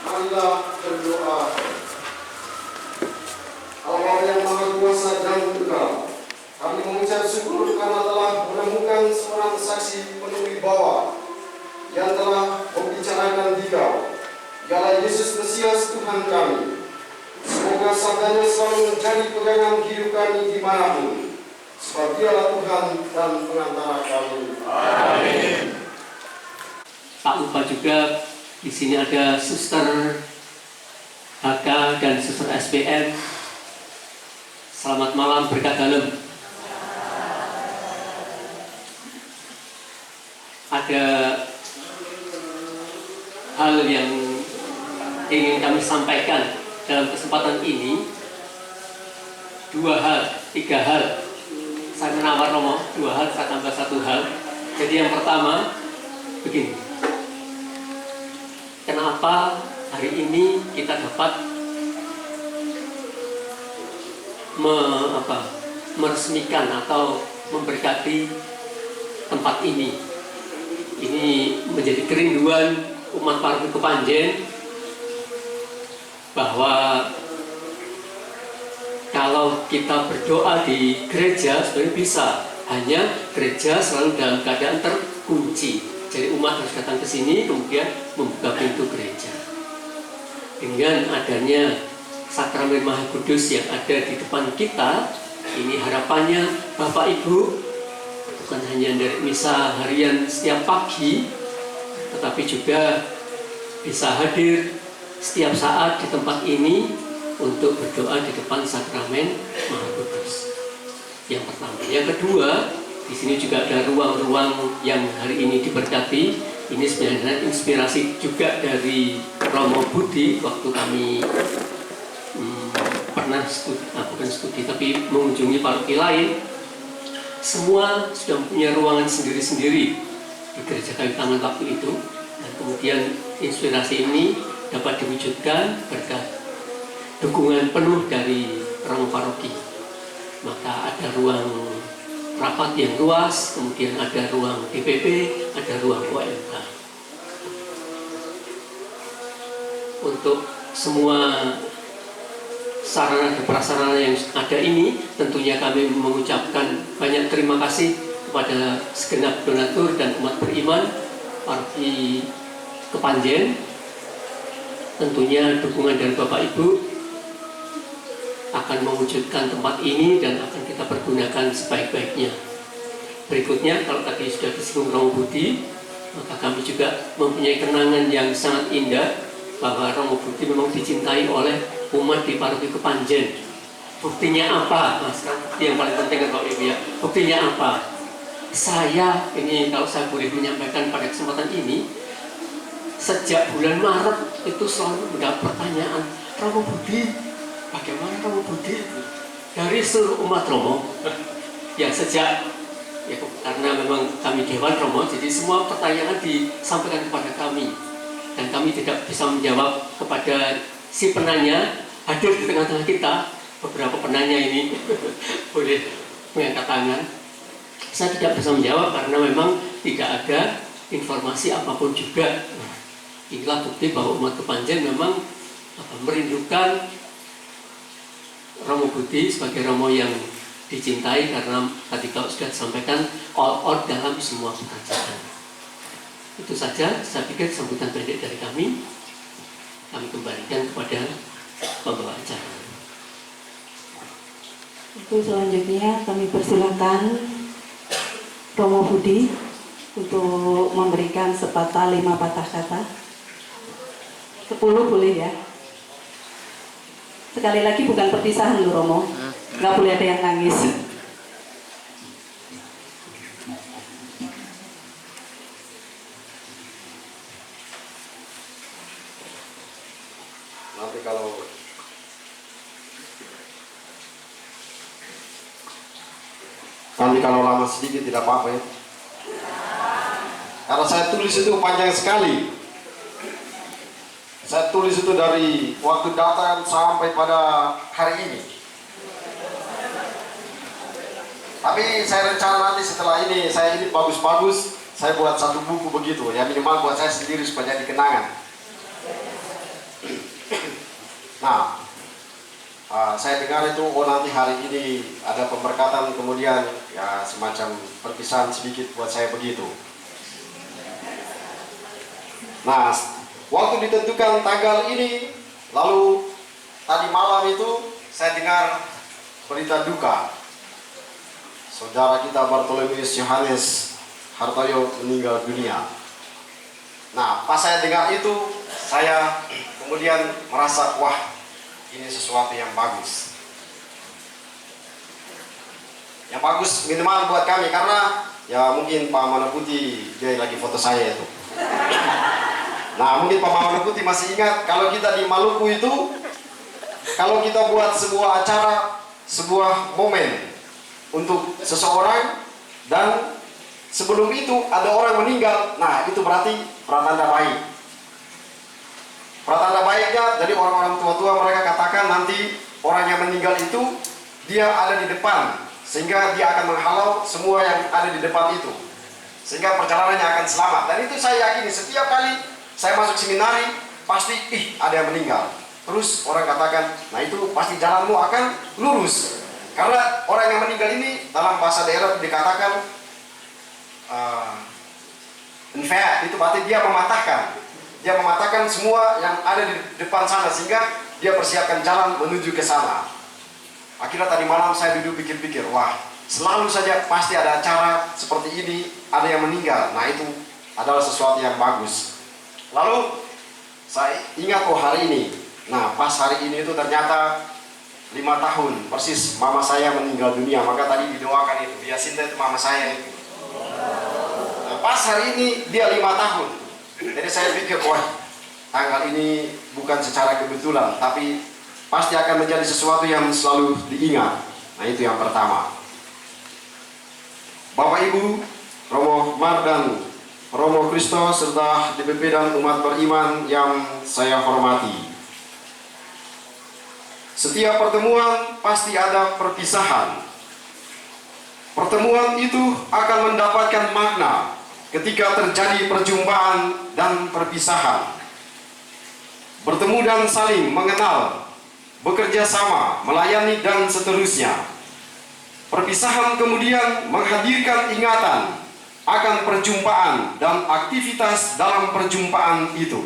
Marilah berdoa. Allah yang Maha Kuasa dan Tunggal, kami mengucap syukur karena telah menemukan seorang saksi penuh wibawa yang telah membicarakan Dikau, ialah Yesus Mesias Tuhan kami. Semoga sabdanya selalu menjadi pegangan hidup kami dimanapun, sebab Dialah Tuhan dan pengantara kami. Amin. Tak lupa juga di sini ada Suster HK dan Suster SPM. Selamat malam, berkat dalam. Ada hal yang ingin kami sampaikan dalam kesempatan ini. 2 hal, 3 hal. Saya menawar Romo 2 hal, saya tambah 1 hal. Jadi yang pertama begini. Kenapa hari ini kita dapat meresmikan atau memberkati tempat ini? Ini menjadi kerinduan umat Paroki Kepanjen bahwa kalau kita berdoa di gereja sebenarnya bisa, hanya gereja selalu dalam keadaan terkunci. Jadi umat harus datang ke sini kemudian membuka pintu gereja. Dengan adanya sakramen Maha Kudus yang ada di depan kita, ini harapannya Bapak Ibu bukan hanya dari misa harian setiap pagi, tetapi juga bisa hadir setiap saat di tempat ini untuk berdoa di depan sakramen Maha Kudus. Yang pertama. Yang kedua, di sini juga ada ruang-ruang yang hari ini diberkati. Ini sebenarnya inspirasi juga dari Romo Budi waktu kami pernah bukan studi tapi mengunjungi paroki lain. Semua sudah punya ruangan sendiri-sendiri di gereja kayu tangan waktu itu, dan kemudian inspirasi ini dapat diwujudkan berkat dukungan penuh dari Romo Paroki. Maka ada ruang rapat yang luas, kemudian ada ruang DPP, ada ruang OMK. Untuk semua sarana dan prasarana yang ada ini, tentunya kami mengucapkan banyak terima kasih kepada segenap donatur dan umat beriman Paroki Kepanjen. Tentunya dukungan dari Bapak Ibu akan mewujudkan tempat ini dan akan kita pergunakan sebaik-baiknya. Berikutnya, kalau tadi sudah disinggung Romo Budi, maka kami juga mempunyai kenangan yang sangat indah bahwa Romo Budi memang dicintai oleh umat di Paroki Kepanjen. Buktinya apa, Mas? Bukti yang paling penting kan Bapak Ibu ya. Buktinya apa? Saya ini, kalau saya boleh menyampaikan pada kesempatan ini, sejak bulan Maret itu selalu mendapat pertanyaan, Romo Budi, bagaimana Romo Budi? Dari seluruh umat Romo. Ya sejak, ya karena memang kami Dewan Romo, jadi semua pertanyaan disampaikan kepada kami. Dan kami tidak bisa menjawab kepada si penanya, hadir di tengah-tengah kita. Beberapa penanya ini boleh mengangkat tangan. Saya tidak bisa menjawab karena memang tidak ada informasi apapun juga. Inilah bukti bahwa umat Kepanjen memang merindukan Romo Budi sebagai Romo yang dicintai, karena tadi kalau sudah disampaikan all out dalam semua pekerjaan. Itu saja, saya pikir sambutan pendek dari kami. Kami kembalikan kepada pembawa acara. Untuk selanjutnya kami persilakan Romo Budi untuk memberikan sepatah 5 patah kata. 10 boleh ya. Sekali lagi bukan perpisahan loh Romo, nggak boleh ada yang nangis. Nanti kalau lama sedikit tidak apa-apa ya. Karena saya tulis itu panjang sekali. Saya tulis itu dari waktu datang sampai pada hari ini. Tapi saya rencana nanti setelah ini, saya ini bagus-bagus, saya buat satu buku begitu, ya minimal buat saya sendiri supaya jadi kenangan. Nah, saya dengar itu, oh nanti hari ini ada pemberkatan, kemudian ya semacam perpisahan sedikit buat saya begitu. Nah, waktu ditentukan tanggal ini, lalu tadi malam itu saya dengar berita duka. Saudara kita Bartolomeus Yohanes Hartoyo meninggal dunia. Nah, pas saya dengar itu, saya kemudian merasa, wah, ini sesuatu yang bagus. Yang bagus minimal buat kami, karena ya mungkin Pak Manaputi dia lagi foto saya itu. Nah, mungkin Pak Manaputi masih ingat kalau kita di Maluku itu, kalau kita buat sebuah acara, sebuah momen untuk seseorang dan sebelum itu ada orang meninggal, nah itu berarti pratanda baik. Pratanda baiknya, jadi orang-orang tua-tua mereka katakan nanti orang yang meninggal itu dia ada di depan, sehingga dia akan menghalau semua yang ada di depan itu, sehingga perjalanannya akan selamat. Dan itu saya yakini setiap kali saya masuk seminari pasti ada yang meninggal. Terus orang katakan, nah itu pasti jalanmu akan lurus. Karena orang yang meninggal ini dalam bahasa daerah dikatakan unfair, itu berarti dia mematahkan. Dia mematahkan semua yang ada di depan sana, sehingga dia persiapkan jalan menuju ke sana. Akhirnya tadi malam saya duduk pikir-pikir, wah selalu saja pasti ada acara seperti ini, ada yang meninggal. Nah itu adalah sesuatu yang bagus. Lalu saya ingat, oh hari ini, nah pas hari ini itu ternyata 5 tahun persis mama saya meninggal dunia. Maka tadi didoakan itu, Bia Sinta itu mama saya itu. Nah, pas hari ini dia 5 tahun. Jadi saya pikir, wah tanggal ini bukan secara kebetulan, tapi pasti akan menjadi sesuatu yang selalu diingat. Nah itu yang pertama. Bapak Ibu, Romo Mar dan Romo Kristo serta DPP dan umat beriman yang saya hormati. Setiap pertemuan pasti ada perpisahan. Pertemuan itu akan mendapatkan makna ketika terjadi perjumpaan dan perpisahan. Bertemu dan saling mengenal bekerja sama, melayani, dan seterusnya. Perpisahan kemudian menghadirkan ingatan akan perjumpaan dan aktivitas dalam perjumpaan itu.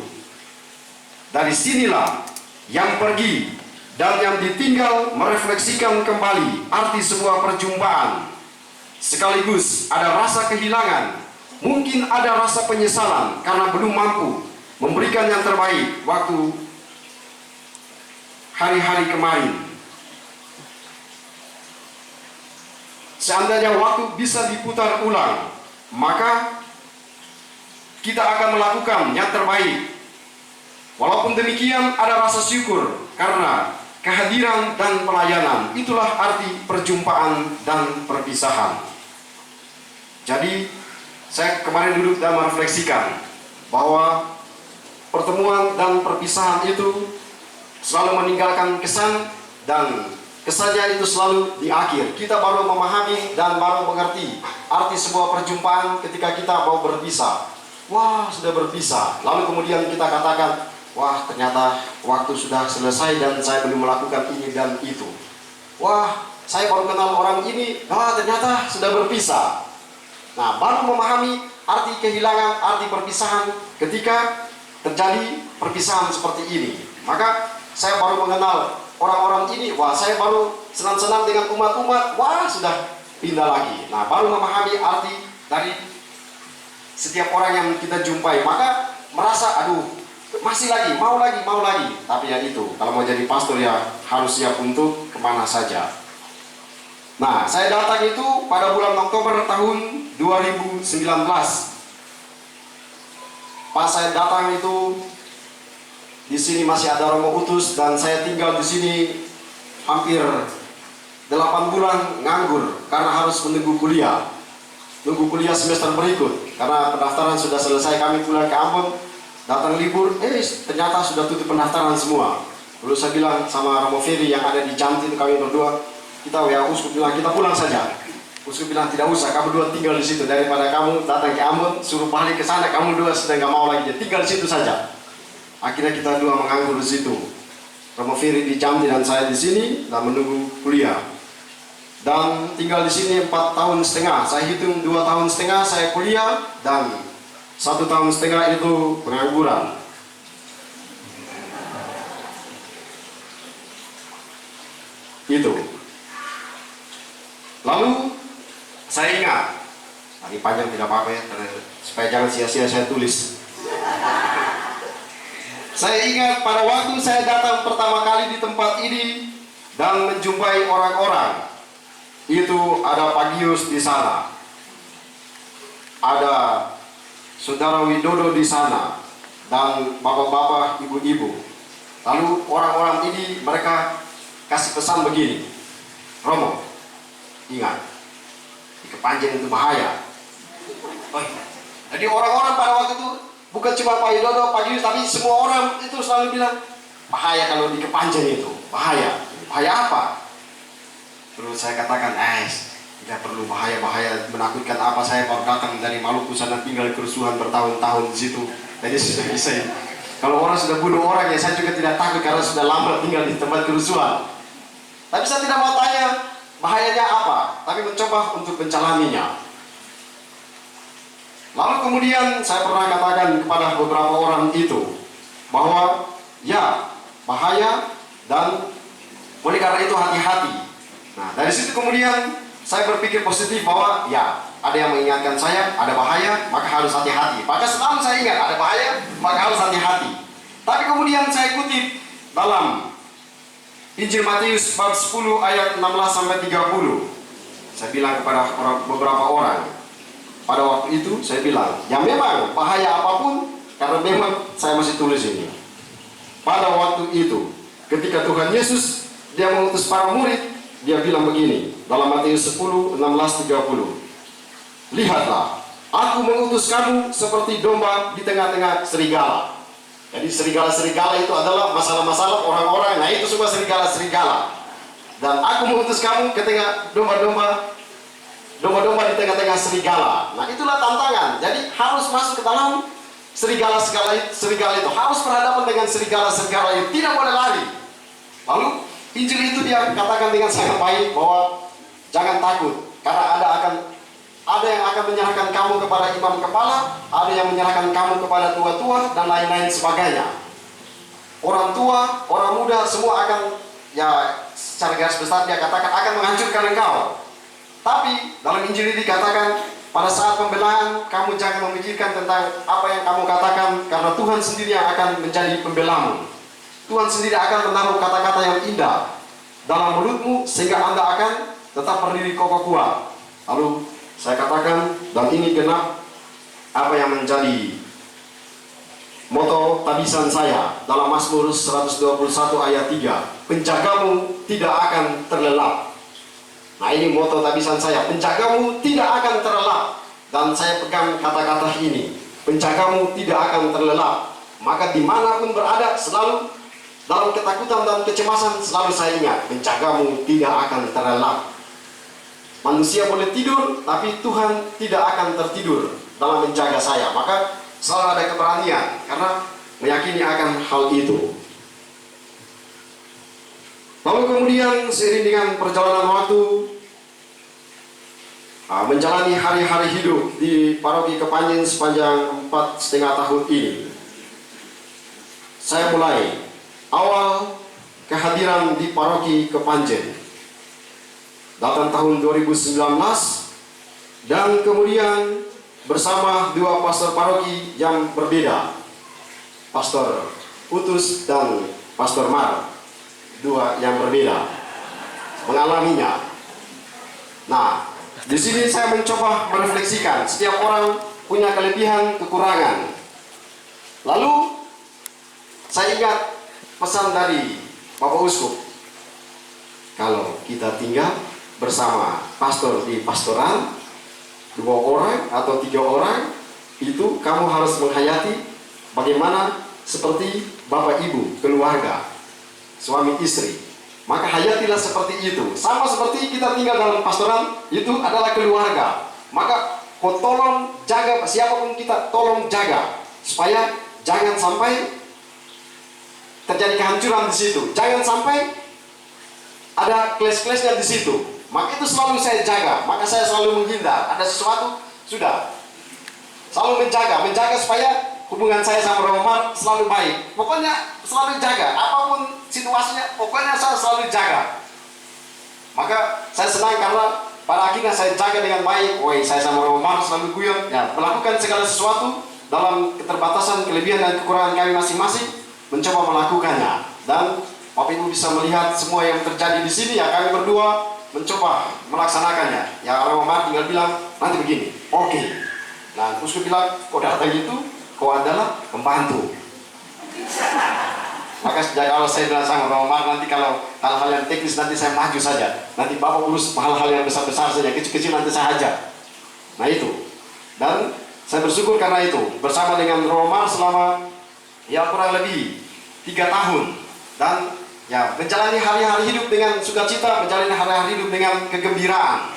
Dari sinilah yang pergi dan yang ditinggal merefleksikan kembali arti sebuah perjumpaan. Sekaligus ada rasa kehilangan, mungkin ada rasa penyesalan karena belum mampu memberikan yang terbaik waktu hari-hari kemarin. Seandainya waktu bisa diputar ulang, maka kita akan melakukan yang terbaik. Walaupun demikian, ada rasa syukur karena kehadiran dan pelayanan. Itulah arti perjumpaan dan perpisahan. Jadi, saya kemarin duduk dan merefleksikan bahwa pertemuan dan perpisahan itu selalu meninggalkan kesan, dan kesannya itu selalu di akhir. Kita baru memahami dan baru mengerti arti sebuah perjumpaan ketika kita mau berpisah. Wah, sudah berpisah. Lalu kemudian kita katakan, wah, ternyata waktu sudah selesai dan saya belum melakukan ini dan itu. Wah, saya baru kenal orang ini, ternyata sudah berpisah. Nah, baru memahami arti kehilangan, arti perpisahan ketika terjadi perpisahan seperti ini. Maka saya baru mengenal orang-orang ini, wah, saya baru senang-senang dengan umat-umat, wah, sudah pindah lagi. Nah, baru memahami arti dari setiap orang yang kita jumpai. Maka merasa, aduh, masih lagi, mau lagi. Tapi ya itu, kalau mau jadi pastor ya harus siap untuk kemana saja. Nah, saya datang itu pada bulan Oktober tahun 2019. Pas saya datang itu, di sini masih ada Romo Utus dan saya tinggal di sini hampir 8 bulan nganggur karena harus menunggu kuliah. Nunggu kuliah semester berikut karena pendaftaran sudah selesai. Kami pulang ke Ambon, datang libur, ternyata sudah tutup pendaftaran semua. Lalu saya bilang sama Romo Ferry yang ada di Jantin, kami berdua, kita uskup bilang kita pulang saja. Uskup bilang tidak usah, kamu dua tinggal di situ, daripada kamu datang ke Ambon suruh balik ke sana, kamu dua sudah nggak mau lagi, tinggal di situ saja. Akhirnya kita dua menganggur di situ. Romo Ferry di Jambi dan saya di sini dan menunggu kuliah. Dan tinggal di sini 4 tahun setengah. Saya hitung 2 tahun setengah saya kuliah dan 1 tahun setengah itu pengangguran. Itu. Lalu saya ingat, tadi panjang tidak apa-apa ya, supaya jangan sia-sia saya tulis. Saya ingat pada waktu saya datang pertama kali di tempat ini dan menjumpai orang-orang. Itu ada Pak Gius di sana, ada Saudara Widodo di sana, dan bapak-bapak, ibu-ibu. Lalu orang-orang ini mereka kasih pesan begini, Romo, ingat, di Kepanjen itu bahaya. Jadi orang-orang pada waktu itu bukan cuma Pak Widodo, Pak Gius, tapi semua orang itu selalu bilang bahaya kalau di Kepanjen itu, bahaya. Bahaya apa? Terus saya katakan, tidak perlu bahaya-bahaya menakutkan apa, saya baru datang dari Maluku sana, tinggal kerusuhan bertahun-tahun di situ. Jadi sudah bisa. Kalau orang sudah bunuh orang ya saya juga tidak takut karena sudah lama tinggal di tempat kerusuhan. Tapi saya tidak mau tanya bahayanya apa, tapi mencoba untuk menjalaninya. Lalu kemudian saya pernah katakan kepada beberapa orang itu bahwa ya bahaya dan oleh karena itu hati-hati. Nah, dari situ kemudian saya berpikir positif bahwa ya ada yang mengingatkan saya ada bahaya, maka harus hati-hati. Maka selalu saya ingat ada bahaya, maka harus hati-hati. Tapi kemudian saya kutip dalam Injil Matius bab 10 ayat 16 sampai 30. Saya bilang kepada beberapa orang pada waktu itu, saya bilang, ya memang bahaya apapun, karena memang saya masih tulis ini. Pada waktu itu, ketika Tuhan Yesus dia mengutus para murid, dia bilang begini dalam Matius 10, 16, 30. Lihatlah, aku mengutus kamu seperti domba di tengah-tengah serigala. Jadi serigala-serigala itu adalah masalah-masalah orang-orang. Nah itu semua serigala-serigala. Dan aku mengutus kamu ke tengah domba-domba di tengah-tengah serigala. Nah itulah tantangan. Jadi harus masuk ke dalam serigala itu. Harus berhadapan dengan serigala-serigala itu. Tidak boleh lari. Lalu Injil itu dia katakan dengan sangat baik bahwa jangan takut, karena ada yang akan menyerahkan kamu kepada imam kepala, ada yang menyerahkan kamu kepada tua-tua dan lain-lain sebagainya. Orang tua, orang muda, semua akan, ya secara garis besar dia katakan akan menghancurkan engkau. Tapi dalam Injil ini dikatakan pada saat pembelaan kamu jangan memikirkan tentang apa yang kamu katakan, karena Tuhan sendiri yang akan menjadi pembelamu. Tuhan sendiri akan menaruh kata-kata yang indah dalam mulutmu sehingga Anda akan tetap berdiri kokoh kuat. Lalu saya katakan, dan ini genap apa yang menjadi moto tabisan saya dalam Mazmur 121 ayat 3, penjagamu tidak akan terlelap. Nah, ini moto tabisan saya, penjagamu tidak akan terlelap. Dan saya pegang kata-kata ini, penjagamu tidak akan terlelap. Maka dimanapun berada, selalu dalam ketakutan dan kecemasan, selalu saya ingat, penjagamu tidak akan terlelap. Manusia boleh tidur, tapi Tuhan tidak akan tertidur dalam menjaga saya. Maka selalu ada keberanian, karena meyakini akan hal itu. Lalu kemudian seiring dengan perjalanan waktu, menjalani hari-hari hidup di paroki Kepanjen sepanjang 4,5 tahun ini, saya mulai awal kehadiran di paroki Kepanjen datang tahun 2019, dan kemudian bersama dua pastor paroki yang berbeda, Pastor Putus dan Pastor Mar, dua yang berbeda mengalaminya. Nah, di sini saya mencoba merefleksikan, setiap orang punya kelebihan, kekurangan. Lalu saya ingat pesan dari Bapak Uskup, kalau kita tinggal bersama pastor di pastoran 2 orang atau 3 orang, itu kamu harus menghayati bagaimana seperti bapak ibu, keluarga, suami istri. Maka hayatilah seperti itu. Sama seperti kita tinggal dalam pastoran, itu adalah keluarga. Maka kau tolong jaga, siapapun kita tolong jaga, supaya jangan sampai terjadi kehancuran di situ. Jangan sampai ada clash-clashnya di situ. Maka itu selalu saya jaga. Maka saya selalu menghindar. Ada sesuatu, sudah. Selalu menjaga supaya hubungan saya sama Romar selalu baik. Pokoknya selalu jaga. Apapun situasinya, pokoknya saya selalu jaga. Maka saya senang karena pada akhirnya saya jaga dengan baik. Saya sama Romar selalu guyon. Ya, melakukan segala sesuatu dalam keterbatasan, kelebihan dan kekurangan kami masing-masing, mencoba melakukannya. Dan Bapak Ibu bisa melihat semua yang terjadi di sini. Ya, kami berdua mencoba melaksanakannya. Ya, Romar tinggal bilang nanti begini. Oke. Nah, terus gue bilang, kok datang gitu, kau adalah pembantu. Maka sejak awal saya bilang sama Romar, nanti kalau hal-hal yang teknis nanti saya maju saja. Nanti Bapak urus hal-hal yang besar-besar saja, kecil-kecil nanti saya ajar. Nah itu. Dan saya bersyukur karena itu. Bersama dengan Romar selama ya kurang lebih 3 tahun. Dan ya menjalani hari-hari hidup dengan sukacita, menjalani hari-hari hidup dengan kegembiraan.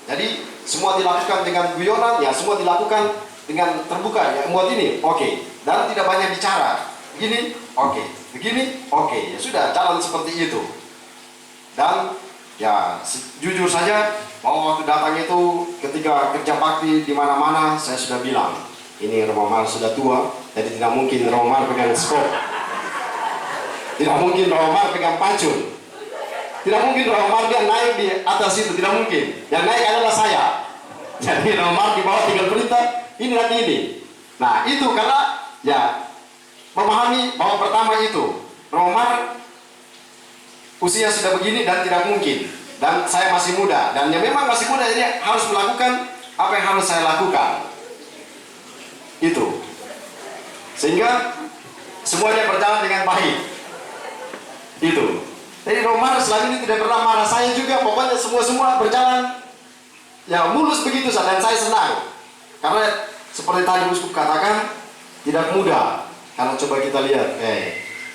Jadi semua dilakukan dengan guyonan, ya semua dilakukan dengan terbuka. Ya buat ini, oke. Dan tidak banyak bicara. Begini, oke. Begini, oke. Ya sudah, jalan seperti itu. Dan ya jujur saja bahwa waktu datang itu ketika kerja bakti di mana-mana, saya sudah bilang, ini Romar sudah tua, jadi tidak mungkin Romar pegang skop. Tidak mungkin Romar pegang pacul. Tidak mungkin Romar dia naik di atas itu, tidak mungkin. Yang naik adalah saya. Jadi Romar di bawah tinggal perintah, ini nanti ini. Nah itu karena ya memahami bahwa pertama itu Romar usia sudah begini dan tidak mungkin. Dan saya masih muda, dan ya memang masih muda, jadi harus melakukan apa yang harus saya lakukan. Itu. Sehingga semuanya berjalan dengan baik. Itu. Jadi Romar selama ini tidak pernah marah saya juga. Pokoknya semua berjalan ya mulus begitu saja, dan saya senang. Karena seperti tadi Uskup katakan, tidak mudah. Karena coba kita lihat,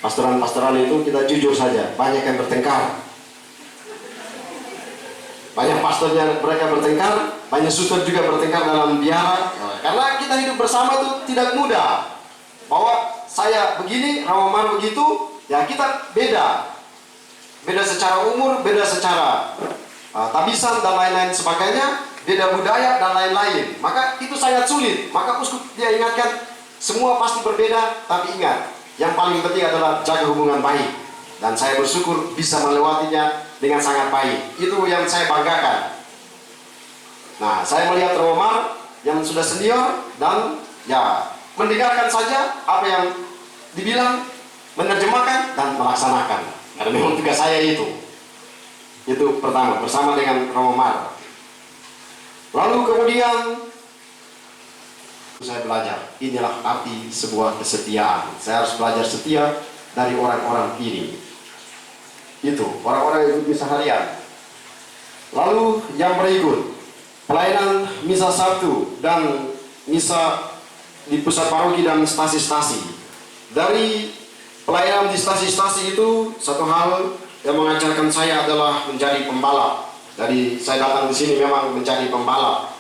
pastoran-pastoran itu kita jujur saja, banyak yang bertengkar. Banyak pastornya mereka bertengkar, banyak suster juga bertengkar dalam biara. Karena kita hidup bersama itu tidak mudah. Bahwa saya begini, Romar begitu, ya kita beda. beda secara umur, beda secara tabisan dan lain-lain sebagainya, beda budaya dan lain-lain. Maka itu sangat sulit. Maka uskup dia ingatkan, semua pasti berbeda, tapi ingat, yang paling penting adalah jaga hubungan baik. Dan saya bersyukur bisa melewatinya dengan sangat baik. Itu yang saya banggakan. Nah, saya melihat Romo Mar yang sudah senior dan ya mendengarkan saja apa yang dibilang, menerjemahkan dan melaksanakan. Karena memang tugas saya itu. Itu pertama, bersama dengan Romo Mar. Lalu kemudian saya belajar, inilah arti sebuah kesetiaan. Saya harus belajar setia dari orang-orang ini. Itu, orang-orang yang ikut misa harian. Lalu yang berikut, pelayanan misa Sabtu dan misa di pusat paroki dan stasi-stasi. Dari pelayanan di stasi-stasi itu, satu hal yang mengajarkan saya adalah menjadi pembalap. Jadi saya datang di sini memang menjadi pembalap.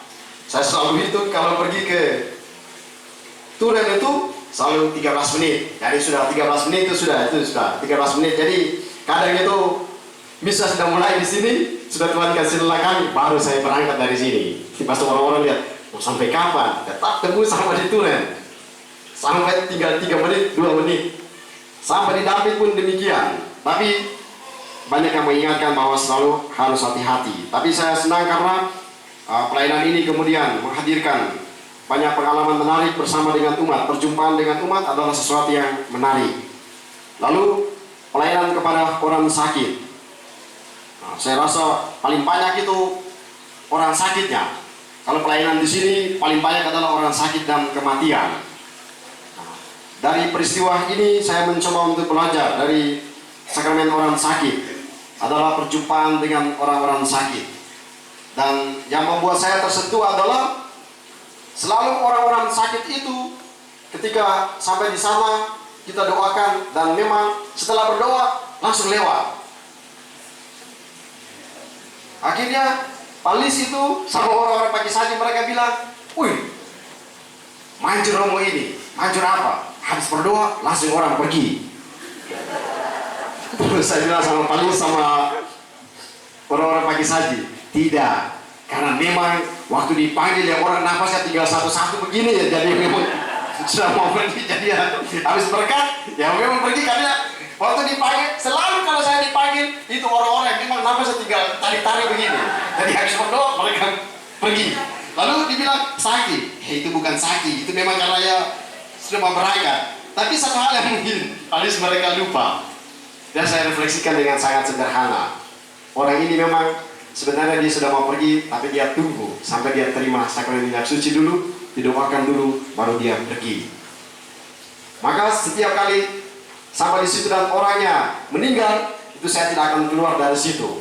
Saya selalu hitung kalau pergi ke Turen itu selalu 13 menit. Jadi sudah 13 menit itu sudah 13 menit. Jadi kadang itu misa sudah mulai di sini, sudah Tuhan kasih lelah kami, baru saya berangkat dari sini. Pas orang-orang lihat, mau sampai kapan? Tetap tunggu sampai di Turen. Sampai tinggal 3 menit, 2 menit. Sampai di Dampit pun demikian. Tapi banyak yang mengingatkan bahwa selalu harus hati-hati. Tapi saya senang karena pelayanan ini kemudian menghadirkan banyak pengalaman menarik bersama dengan umat. Perjumpaan dengan umat adalah sesuatu yang menarik. Lalu pelayanan kepada orang sakit. Nah, saya rasa paling banyak itu orang sakitnya. Kalau pelayanan di sini paling banyak adalah orang sakit dan kematian. Nah, dari peristiwa ini saya mencoba untuk belajar dari sakramen orang sakit adalah perjumpaan dengan orang-orang sakit. Dan yang membuat saya tersentuh adalah selalu orang-orang sakit itu ketika sampai di sana kita doakan, dan memang setelah berdoa langsung lewat. Akhirnya Palis itu sama orang-orang pagi saja mereka bilang, "Wih, manjur Romo ini, manjur apa? Habis berdoa langsung orang pergi." Terus saya bilang sama Palis sama orang-orang pagi saja, "Tidak, karena memang waktu dipanggil yang orang napasnya tinggal satu-satu begini ya, jadi memang sudah mau pergi, jadi ya habis berkat ya memang pergi." Karena waktu dipanggil, selalu kalau saya dipanggil itu orang-orang yang memang napasnya tinggal tarik-tarik begini, jadi habis berdoa mereka pergi. Lalu dibilang sakit, itu bukan sakit, itu memang karena ya sudah mau berangkat. Tapi satu hal yang mungkin Palis mereka lupa, dan saya refleksikan dengan sangat sederhana. Orang ini memang sebenarnya dia sudah mau pergi, tapi dia tunggu sampai dia terima sakramen minyak suci dulu, didoakan dulu, baru dia pergi. Maka setiap kali sampai di situ dan orangnya meninggal, itu saya tidak akan keluar dari situ.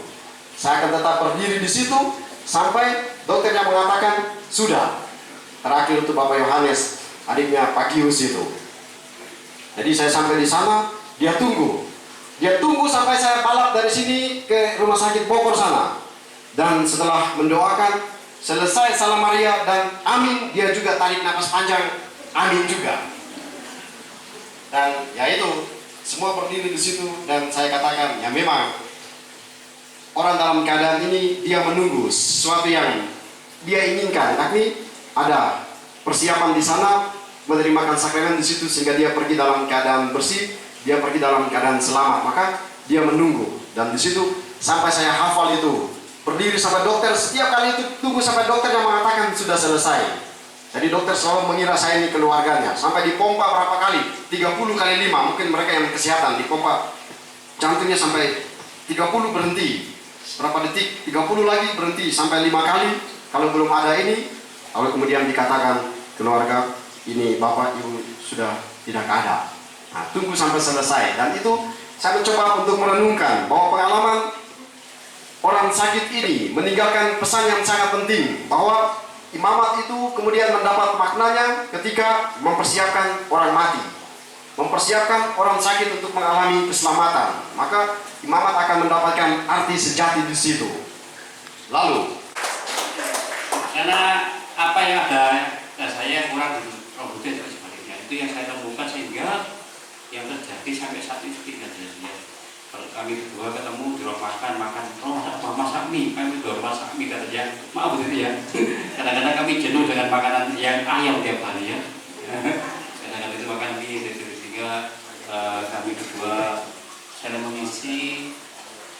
Saya akan tetap berdiri di situ sampai dokternya mengatakan sudah. Terakhir itu Bapak Yohanes, adiknya Pak Gius itu. Jadi saya sampai di sana, dia tunggu. Dia tunggu sampai saya balap dari sini ke rumah sakit Bogor sana. Dan setelah mendoakan, selesai Salam Maria dan amin, dia juga tarik nafas panjang, amin juga. Dan ya itu, semua berdiri di situ, dan saya katakan, ya memang orang dalam keadaan ini dia menunggu sesuatu yang dia inginkan, tapi ada persiapan di sana, menerimakan sakramen di situ sehingga dia pergi dalam keadaan bersih, dia pergi dalam keadaan selamat. Maka dia menunggu, dan di situ sampai saya hafal itu, berdiri sampai dokter, setiap kali itu tunggu sampai dokter yang mengatakan sudah selesai. Jadi dokter selalu mengira saya ini keluarganya. Sampai dipompa berapa kali? 30 kali 5. Mungkin mereka yang kesehatan dipompa jantungnya sampai 30 berhenti. Berapa detik? 30 lagi berhenti sampai 5 kali. Kalau belum ada ini, lalu kemudian dikatakan keluarga ini bapak ibu sudah tidak ada. Nah, tunggu sampai selesai. Dan itu saya mencoba untuk merenungkan bahwa pengalaman orang sakit ini meninggalkan pesan yang sangat penting, bahwa imamat itu kemudian mendapat maknanya ketika mempersiapkan orang mati, mempersiapkan orang sakit untuk mengalami keselamatan. Maka imamat akan mendapatkan arti sejati di situ. Lalu, karena apa yang ada saya kurang robotin dan sebaliknya, itu yang saya temukan sehingga yang terjadi sampai saat itu tidak terjadi. Kalau kami berdua ketemu di rumah makan masak mie, kami berdua masak mie katanya, maaf itu ya. Kadang-kadang kami jenuh dengan makanan yang ayam tiap hari ya. Kadang-kadang itu makan mie, sehingga kami berdua saya mengisi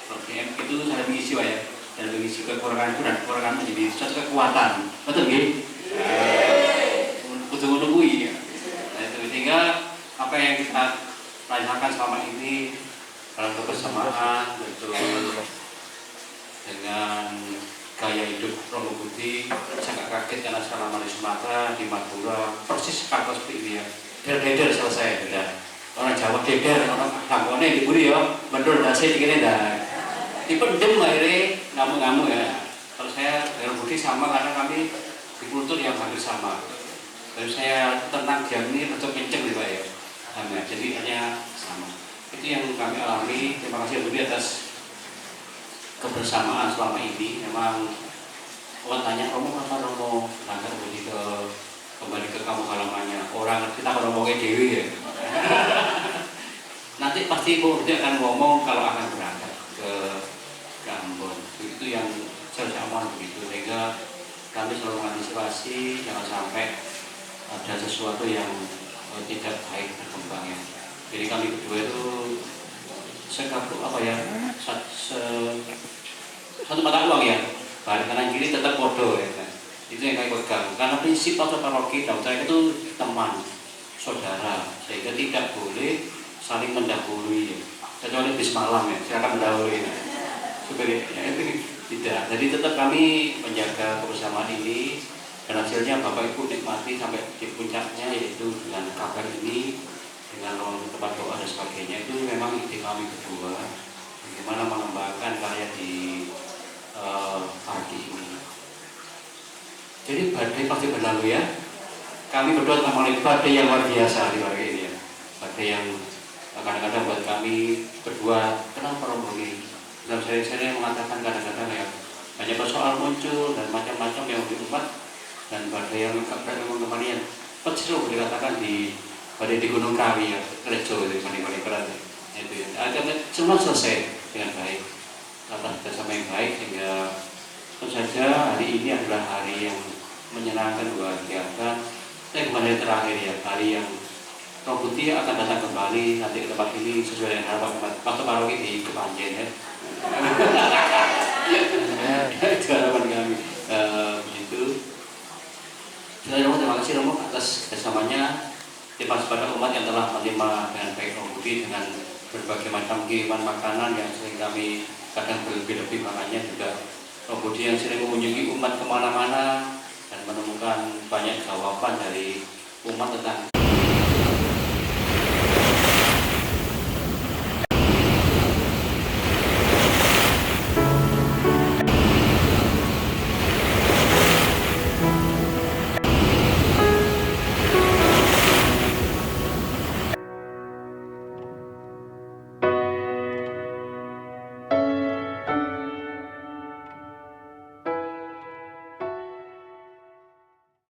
program itu saya mengisi Pak ya, dan mengisi kekuranganku dan kekurangan menjadi suatu kekuatan, betul nggih? Untuk menunggui ya. Nah, itu sehingga apa yang kita rasakan selama ini dalam kebersamaan betul dengan gaya hidup Romo Budi, saya nggak kaget karena selama di Sumatera, di Madura persis kakak seperti ini ya, der selesai sudah. Orang Jawa der, orang Kampungnya di Budi ya, menurut saya dikira dah dipendem akhirnya ngamuk-ngamuk ya. Kalau saya dengan Budi sama karena kami di kultur yang hampir sama. Kalau saya tentang jam ini betul kenceng nih Pak ya, sama. Jadi hanya sama. Itu yang kami alami. Terima kasih Budi atas kebersamaan selama ini. Memang orang tanya Romo kapan Romo berangkat Budi kembali ke kampung halamannya. Orang kita kalau ngomongnya dewi ya. Nanti pasti Budi akan ngomong kalau akan berangkat ke Ambon. Itu yang saya aman begitu, sehingga kami selalu mengantisipasi jangan sampai ada sesuatu yang tidak baik berkembangnya. Jadi kami berdua itu sekapuk apa ya, satu mata uang ya, balik kanan kiri tetap bodoh ya kan. Itu yang kami pegang, karena prinsip atau paroki dalam saya itu teman, saudara, sehingga tidak boleh saling mendahului ya. Kecuali bis malam ya, silakan mendahului ya. Sebenarnya itu tidak, jadi tetap kami menjaga kebersamaan ini. Dan hasilnya Bapak Ibu nikmati sampai di puncaknya, yaitu dengan kabar ini, dengan tempat doa dan sebagainya. Itu memang ide kami berdua bagaimana mengembangkan karya di pagi ini. Jadi badai pasti berlalu ya. Kami berdua telah mengalami badai yang luar biasa di pagi ini ya. Badai yang kadang-kadang buat kami berdua, kenapa Romo ini? Dalam seri-seri mengatakan kadang-kadang ya banyak persoalan muncul dan macam-macam yang diumat. Dan badai yang kembalian pecel dikatakan di badai di Gunung Kawi ya, Rejo itu paling berat itu ya. Akhirnya semua selesai dengan baik atas bersama yang baik, sehingga tentu saja hari ini adalah hari yang menyenangkan buat kita. Kembali terakhir ya, hari yang Romo Budi akan datang kembali nanti ke tempat ini sesuai dengan harapan waktu paroki di Kepanjen ya. Itu harapan kami begitu. Terima kasih Romo atas kerjasamanya. Terima kasih pada umat yang telah menerima dengan baik Romo Budi dengan berbagai macam kiriman makanan yang sering kami kadang berlebih-lebih, makanya juga Romo Budi yang sering mengunjungi umat kemana-mana dan menemukan banyak jawaban dari umat tentang